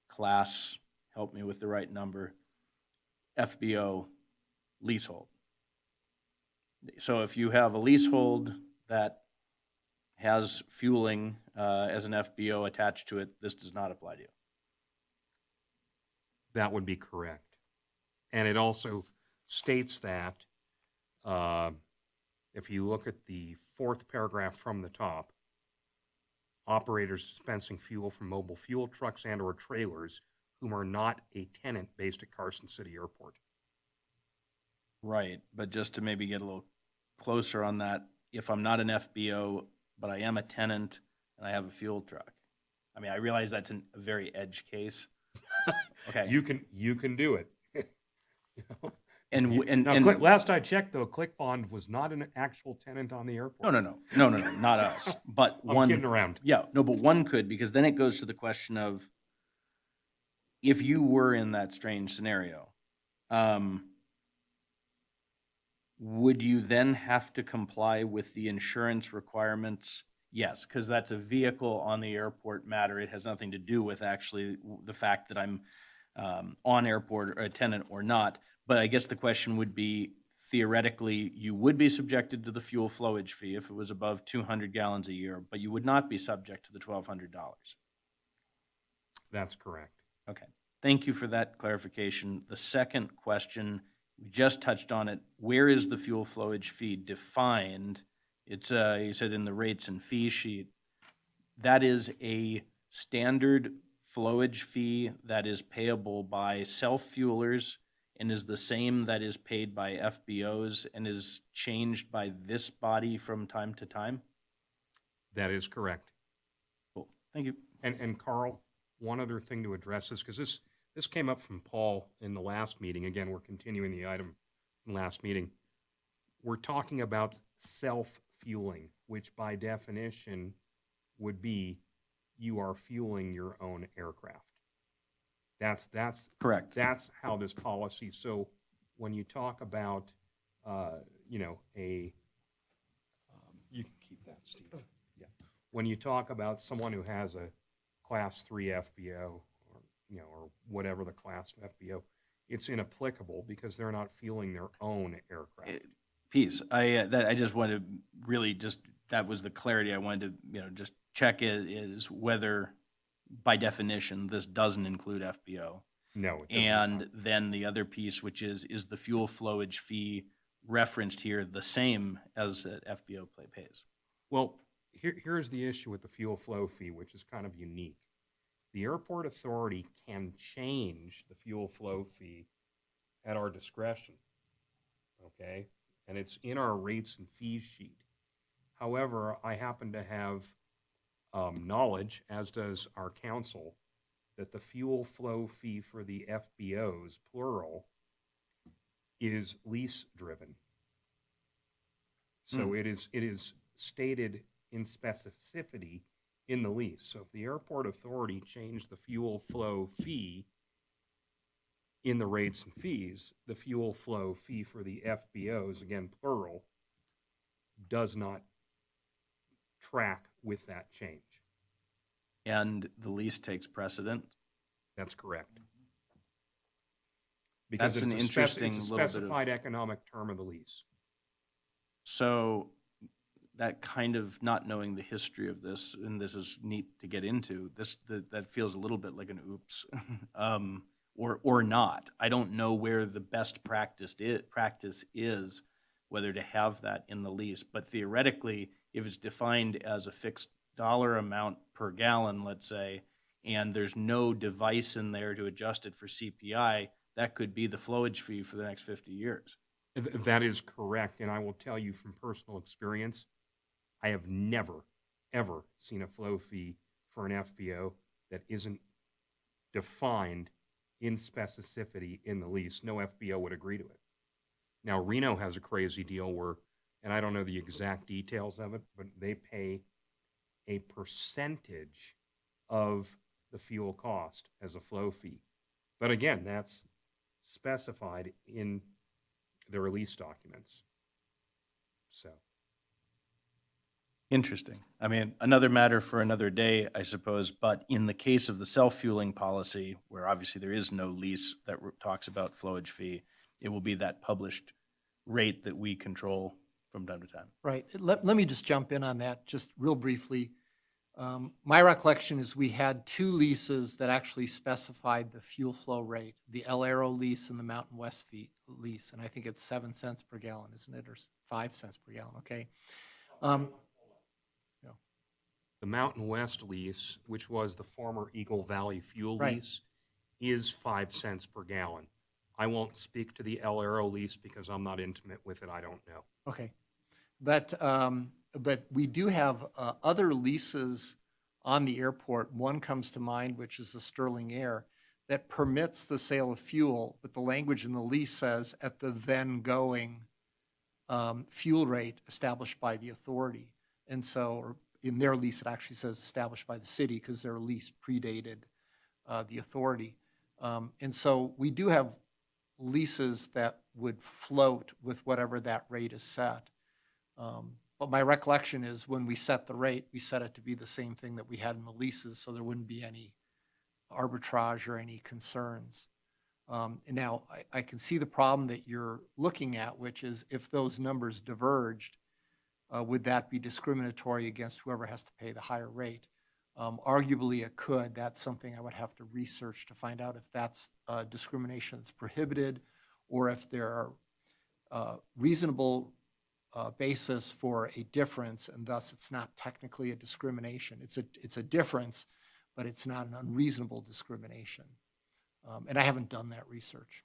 class, help me with the right number, FBO leasehold. So if you have a leasehold that has fueling as an FBO attached to it, this does not apply to you. That would be correct. And it also states that, if you look at the fourth paragraph from the top, operators dispensing fuel from mobile fuel trucks and or trailers whom are not a tenant based at Carson City Airport. Right, but just to maybe get a little closer on that, if I'm not an FBO, but I am a tenant and I have a fuel truck. I mean, I realize that's a very edge case. Okay. You can do it. And Now, last I checked, though, ClickBond was not an actual tenant on the airport. No, not us. But I'm one. kidding around. Yeah, no, but one could, because then it goes to the question of, if you were in that strange scenario, would you then have to comply with the insurance requirements? Yes, because that's a vehicle on the airport matter. It has nothing to do with actually the fact that I'm on airport or a tenant or not. But I guess the question would be, theoretically, you would be subjected to the fuel flowage fee if it was above 200 gallons a year, but you would not be subject to the $1,200. That's correct. Okay, thank you for that clarification. The second question, we just touched on it. Where is the fuel flowage fee defined? It's, you said in the rates and fee sheet. That is a standard flowage fee that is payable by self-fuelers and is the same that is paid by FBOs and is changed by this body from time to time? That is correct. Cool, thank you. And Carl, one other thing to address is, because this came up from Paul in the last meeting. Again, we're continuing the item from last meeting. We're talking about self-fueling, which by definition would be you are fueling your own aircraft. That's Correct. That's how this policy. So when you talk about, you can keep that, Steve. Yeah. When you talk about someone who has a Class 3 FBO, or whatever the class of FBO, it's inapplicable because they're not fueling their own aircraft. Peace. I just wanted to really that was the clarity I wanted to, just check is whether, by definition, this doesn't include FBO. No, it does And not. then the other piece, which is the fuel flowage fee referenced here the same as that FBO pays? Well, here's the issue with the fuel flow fee, which is kind of unique. The airport authority can change the fuel flow fee at our discretion, okay? And it's in our rates and fees sheet. However, I happen to have knowledge, as does our council, that the fuel flow fee for the FBOs, plural, is lease-driven. So it is stated in specificity in the lease. So if the airport authority changed the fuel flow fee in the rates and fees, the fuel flow fee for the FBOs, again plural, does not track with that change. And the lease takes precedent. That's correct. Because That's an it's interesting it's a little bit of- specified economic term of the lease. So that kind of not knowing the history of this, and this is neat to get into, that feels a little bit like an oops, or not. I don't know where the best practice is, whether to have that in the lease. But theoretically, if it's defined as a fixed dollar amount per gallon, let's say, and there's no device in there to adjust it for CPI, that could be the flowage fee for the next 50 years. That is correct, and I will tell you from personal experience, I have never, ever seen a flow fee for an FBO that isn't defined in specificity in the lease. No FBO would agree to it. Now, Reno has a crazy deal where, and I don't know the exact details of it, but they pay a percentage of the fuel cost as a flow fee. But again, that's specified in the release documents. So. Interesting. I mean, another matter for another day, I suppose, but in the case of the self-fueling policy, where obviously there is no lease that talks about flowage fee, it will be that published rate that we control from time to time. Right. Let me just jump in on that just real briefly. My recollection is we had two leases that actually specified the fuel flow rate, the El Arrow lease and the Mountain West lease. And I think it's 7 cents per gallon, isn't it? Or 5 cents per gallon, okay? The Mountain West lease, which was the former Eagle Valley fuel Right. lease, is 5 cents per gallon. I won't speak to the El Arrow lease because I'm not intimate with it. I don't know. Okay. But we do have other leases on the airport. One comes to mind, which is the Sterling Air, that permits the sale of fuel, but the language in the lease says at the then going fuel rate established by the authority. And so, or in their lease, it actually says established by the city because their lease predated the authority. And so we do have leases that would float with whatever that rate is set. But my recollection is when we set the rate, we set it to be the same thing that we had in the leases, so there wouldn't be any arbitrage or any concerns. And now I can see the problem that you're looking at, which is if those numbers diverged, would that be discriminatory against whoever has to pay the higher rate? Arguably it could. That's something I would have to research to find out if that's discrimination that's prohibited or if there are reasonable basis for a difference, and thus it's not technically a discrimination. It's a difference, but it's not an unreasonable discrimination. And I haven't done that research.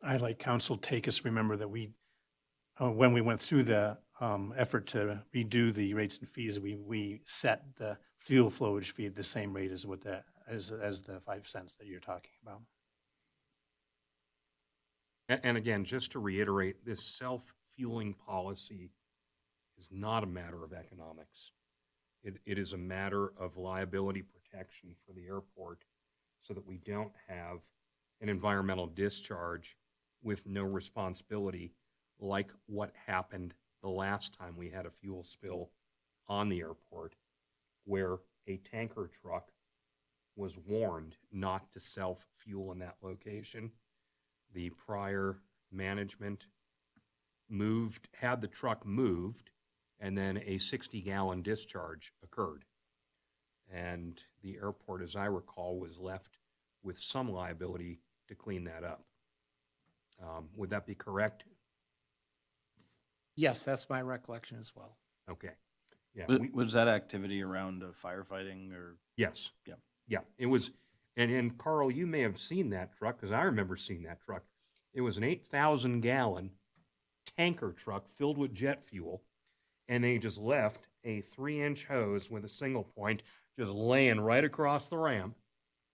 I'd like council to take us, remember that we, when we went through the effort to redo the rates and fees, we set the fuel flowage fee at the same rate as what as the 5 cents that you're talking about. And again, just to reiterate, this self-fueling policy is not a matter of economics. It is a matter of liability protection for the airport so that we don't have an environmental discharge with no responsibility like what happened the last time we had a fuel spill on the airport where a tanker truck was warned not to self-fuel in that location. The prior management had the truck moved, and then a 60-gallon discharge occurred. And the airport, as I recall, was left with some liability to clean that up. Would that be correct? Yes, that's my recollection as well. Okay. Yeah, Was that activity around firefighting or? yes. Yeah. Yeah, it was, and Carl, you may have seen that truck, because I remember seeing that truck. It was an 8,000 gallon tanker truck filled with jet fuel, and they just left a 3-inch hose with a single point just laying right across the ramp.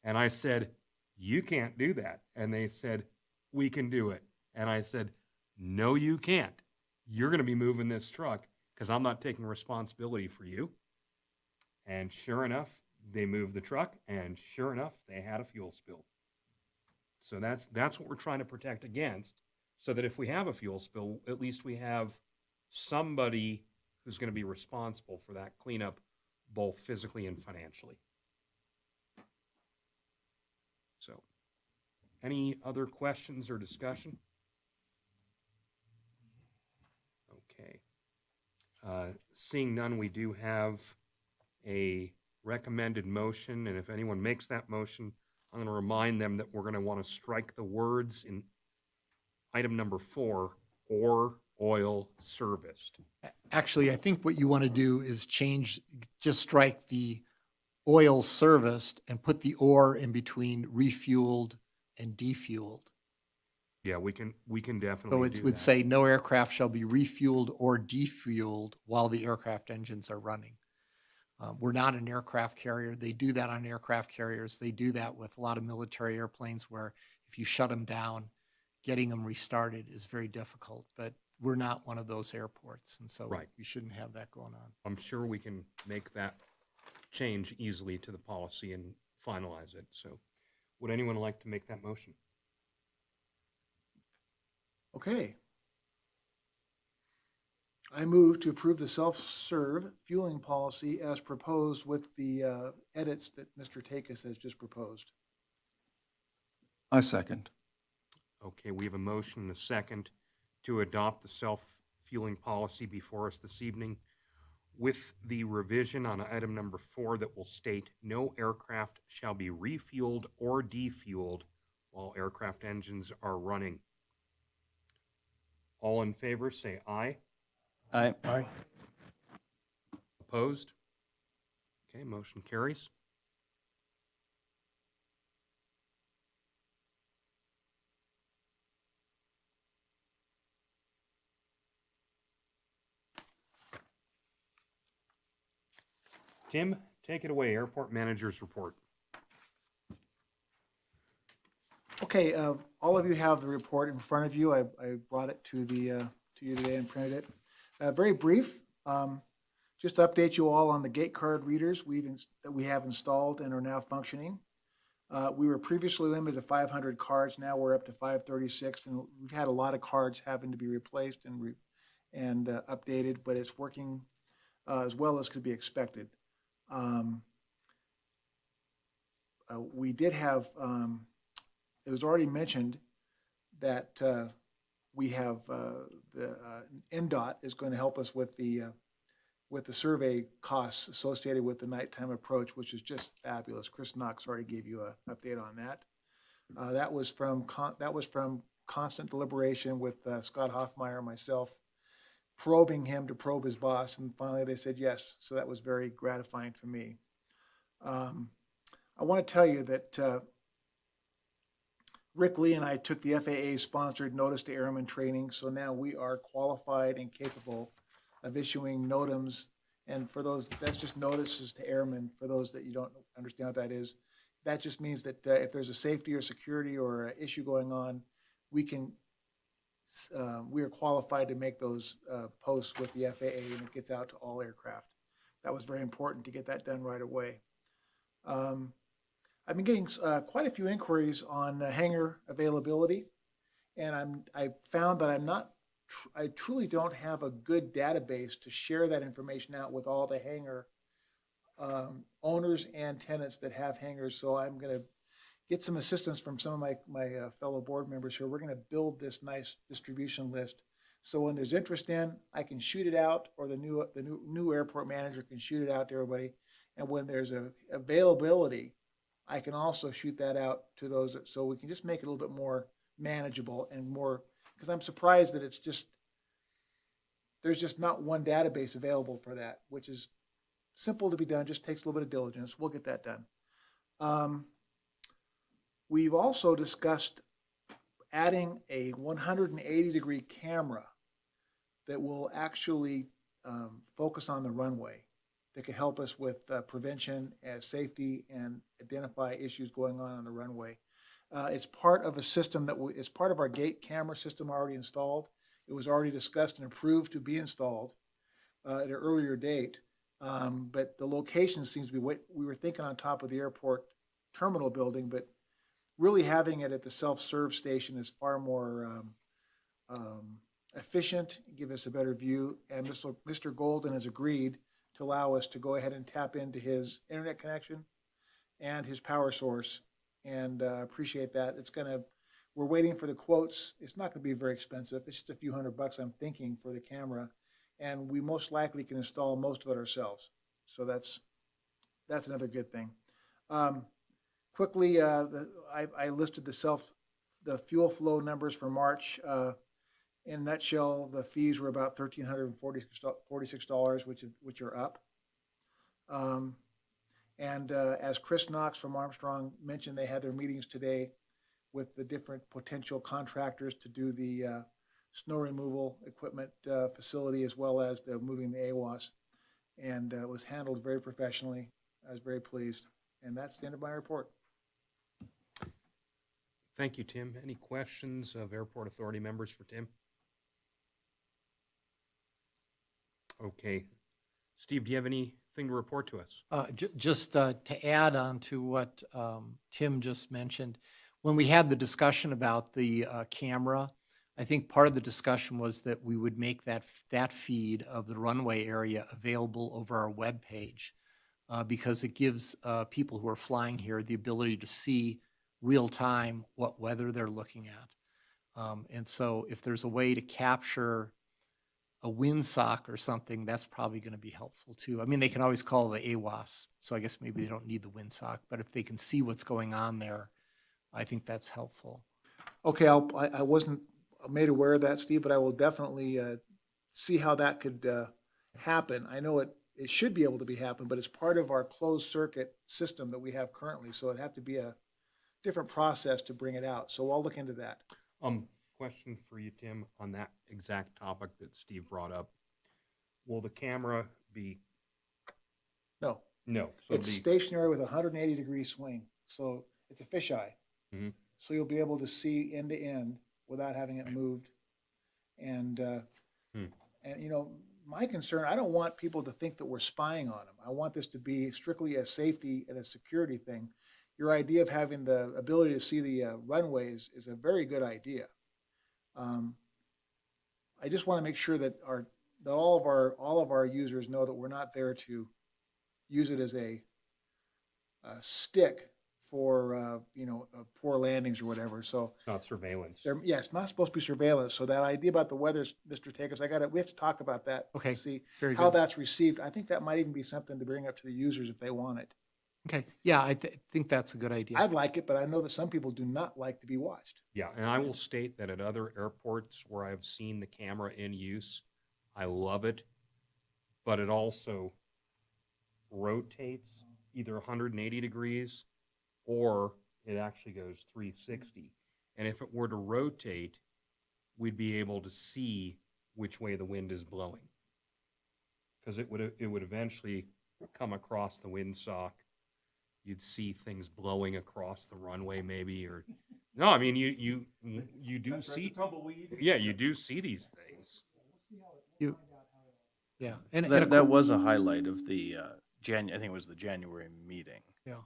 And I said, "You can't do that." And they said, "We can do it." And I said, "No, you can't. You're going to be moving this truck because I'm not taking responsibility for you." And sure enough, they moved the truck, and sure enough, they had a fuel spill. So that's what we're trying to protect against, so that if we have a fuel spill, at least we have somebody who's going to be responsible for that cleanup, both physically and financially. So, any other questions or discussion? Okay. Seeing none, we do have a recommended motion, and if anyone makes that motion, I'm going to remind them that we're going to want to strike the words in item number 4, or oil serviced. Actually, I think what you want to do is just strike the oil serviced and put the or in between refueled and defueled. Yeah, we can So definitely it do would that. say no aircraft shall be refueled or defueled while the aircraft engines are running. We're not an aircraft carrier. They do that on aircraft carriers. They do that with a lot of military airplanes where if you shut them down, getting them restarted is very difficult. But we're not one of those airports, and so Right. we shouldn't have that going on. I'm sure we can make that change easily to the policy and finalize it. So, would anyone like to make that motion? Okay. I move to approve the self-serve fueling policy as proposed with the edits that Mr. Takis has just proposed. I second. Okay, we have a motion and a second to adopt the self-fueling policy before us this evening, with the revision on item number 4 that will state no aircraft shall be refueled or defueled while aircraft engines are running. All in favor, say aye. Aye. Opposed? Okay, motion carries. Tim, take it away, airport manager's report. Okay, all of you have the report in front of you. I brought it to you today and printed it. Very brief, just to update you all on the gate card readers that we have installed and are now functioning. We were previously limited to 500 cards. Now we're up to 536, and we've had a lot of cards having to be replaced and updated, but it's working as well as could be expected. We did have, it was already mentioned that we have the NDOT is going to help us with the survey costs associated with the nighttime approach, which is just fabulous. Chris Knox already gave you an update on that. That was from constant deliberation with Scott Hoffmeyer and myself, probing him to probe his boss, and finally they said yes. So that was very gratifying for me. I want to tell you that Rick Lee and I took the FAA-sponsored Notice to Airmen training, so now we are qualified and capable of issuing NOTAMs. And for those, that's just notices to airmen, for those that you don't understand what that is. That just means that if there's a safety or security or an issue going on, we are qualified to make those posts with the FAA, and it gets out to all aircraft. That was very important to get that done right away. I've been getting quite a few inquiries on hangar availability, and I found that I truly don't have a good database to share that information out with all the hangar owners and tenants that have hangars. So I'm going to get some assistance from some of my fellow board members here. We're going to build this nice distribution list. So when there's interest in, I can shoot it out, or the new airport manager can shoot it out to everybody. And when there's a availability, I can also shoot that out to those, so we can just make it a little bit more manageable and more, because I'm surprised that there's just not one database available for that, which is simple to be done, just takes a little bit of diligence. We'll get that done. We've also discussed adding a 180-degree camera that will actually focus on the runway, that can help us with prevention and safety and identify issues going on the runway. It's part of a system it's part of our gate camera system already installed. It was already discussed and approved to be installed at an earlier date. But the location seems to be, we were thinking on top of the airport terminal building, but really having it at the self-serve station is far more efficient, give us a better view. And Mr. Golden has agreed to allow us to go ahead and tap into his internet connection and his power source, and appreciate that. We're waiting for the quotes. It's not gonna be very expensive. It's just a few $100, I'm thinking, for the camera. And we most likely can install most of it ourselves. So that's another good thing. Quickly, I listed the fuel flow numbers for March. In a nutshell, the fees were about $1,346, which are up. And as Chris Knox from Armstrong mentioned, they had their meetings today with the different potential contractors to do the snow removal equipment facility, as well as the moving the AWAS. And it was handled very professionally. I was very pleased. And that's the end of my report. Thank you, Tim. Any questions of Airport Authority members for Tim? Okay. Steve, do you have anything to report to us? Just to add on to what Tim just mentioned, when we had the discussion about the camera, I think part of the discussion was that we would make that feed of the runway area available over our webpage, because it gives people who are flying here the ability to see real time what weather they're looking at. And so if there's a way to capture a windsock or something, that's probably going to be helpful too. I mean, they can always call the AWAS, so I guess maybe they don't need the windsock, but if they can see what's going on there, I think that's helpful. Okay, I wasn't made aware of that, Steve, but I will definitely see how that could happen. I know it should be able to be happen, but it's part of our closed circuit system that we have currently, so it'd have to be a different process to bring it out. So I'll look into that. Question for you, Tim, on that exact topic that Steve brought up. Will the camera be? No. No. So It's stationary with a 180-degree swing, so it's a fisheye. Mhm. So you'll be able to see end to end without having it moved. And and you know, my concern, I don't want people to think that we're spying on them. I want this to be strictly a safety and a security thing. Your idea of having the ability to see the runways is a very good idea. I just want to make sure that all of our users know that we're not there to use it as a stick for poor landings or whatever. So It's not surveillance. yeah, it's not supposed to be surveillance. So that idea about the weather, Mr. Takers, we have to talk about that. Okay, To see very how good. that's received. I think that might even be something to bring up to the users if they want it. Okay, yeah, I think that's a good idea. I'd like it, but I know that some people do not like to be watched. Yeah, and I will state that at other airports where I've seen the camera in use, I love it, but it also rotates either 180 degrees or it actually goes 360. And if it were to rotate, we'd be able to see which way the wind is blowing. Because it would eventually come across the windsock. You'd see things blowing across the runway maybe, or no, I mean you do see yeah, you do see these things. Yeah, and That was a highlight of the I think it was the January meeting, yeah.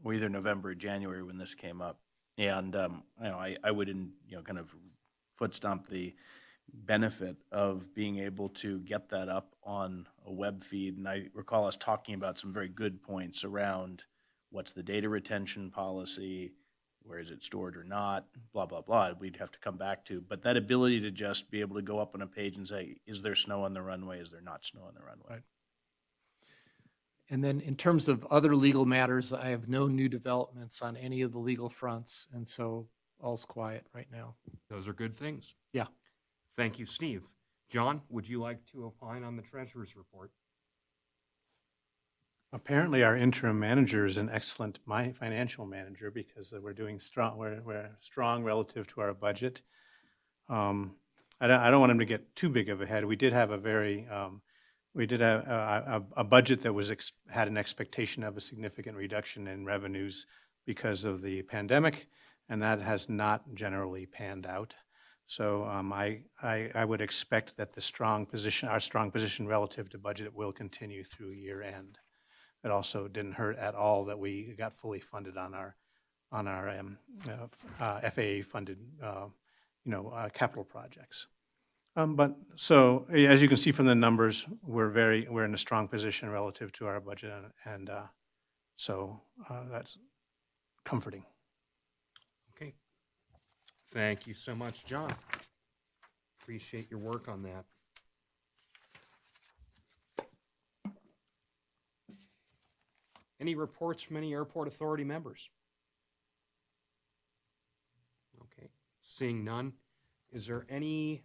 or either November or January when this came up. And I would kind of foot stomp the benefit of being able to get that up on a web feed. And I recall us talking about some very good points around what's the data retention policy, where is it stored or not, blah, blah, blah. We'd have to come back to. But that ability to just be able to go up on a page and say, is there snow on the runway? Is there not snow on the runway? Right. And then in terms of other legal matters, I have no new developments on any of the legal fronts, and so all's quiet right now. Those are good things. Yeah. Thank you, Steve. John, would you like to opine on the treasurer's report? Apparently, our interim manager is an excellent financial manager because we're doing strong. We're strong relative to our budget. I don't want him to get too big of a head. We did have a budget that had an expectation of a significant reduction in revenues because of the pandemic, and that has not generally panned out. So I would expect that our strong position relative to budget will continue through year end. It also didn't hurt at all that we got fully funded on our FAA funded capital projects. But so as you can see from the numbers, we're in a strong position relative to our budget, and so that's comforting. Okay. Thank you so much, John. Appreciate your work on that. Any reports from any airport authority members? Okay, seeing none. Is there anyone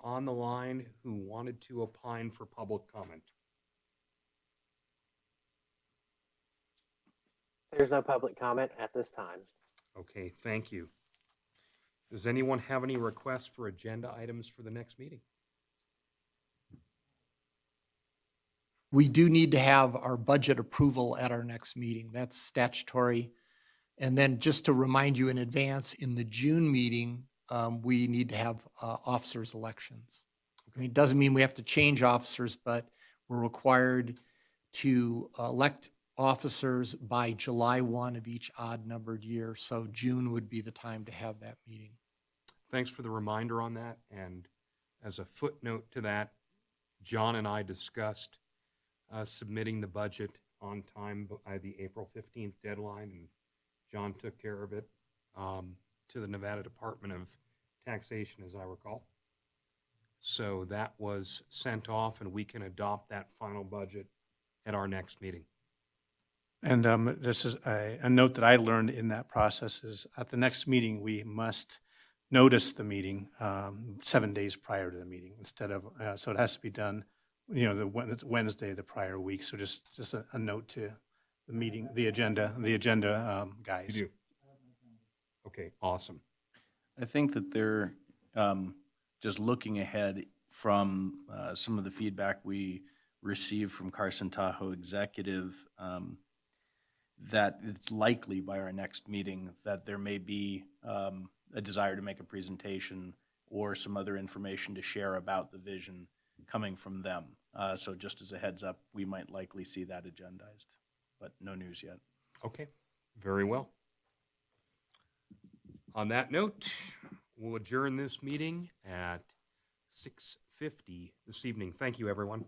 on the line who wanted to opine for public comment? There's no public comment at this time. Okay, thank you. Does anyone have any requests for agenda items for the next meeting? We do need to have our budget approval at our next meeting. That's statutory. And then just to remind you in advance, in the June meeting, we need to have officers' elections. I mean, it doesn't mean we have to change officers, but we're required to elect officers by July 1 of each odd-numbered year. So June would be the time to have that meeting. Thanks for the reminder on that. And as a footnote to that, John and I discussed submitting the budget on time by the April 15th deadline, and John took care of it to the Nevada Department of Taxation, as I recall. So that was sent off, and we can adopt that final budget at our next meeting. And this is a note that I learned in that process is at the next meeting, we must notice the meeting 7 days prior to the meeting instead of, so it has to be done, it's Wednesday the prior week. So just a note to the meeting, the agenda guys. You do. Okay, awesome. I think that they're just looking ahead from some of the feedback we received from Carson Tahoe executive, that it's likely by our next meeting that there may be a desire to make a presentation or some other information to share about the vision coming from them. So just as a heads up, we might likely see that agendized, but no news yet. Okay, very well. On that note, we'll adjourn this meeting at 6:50 this evening. Thank you, everyone.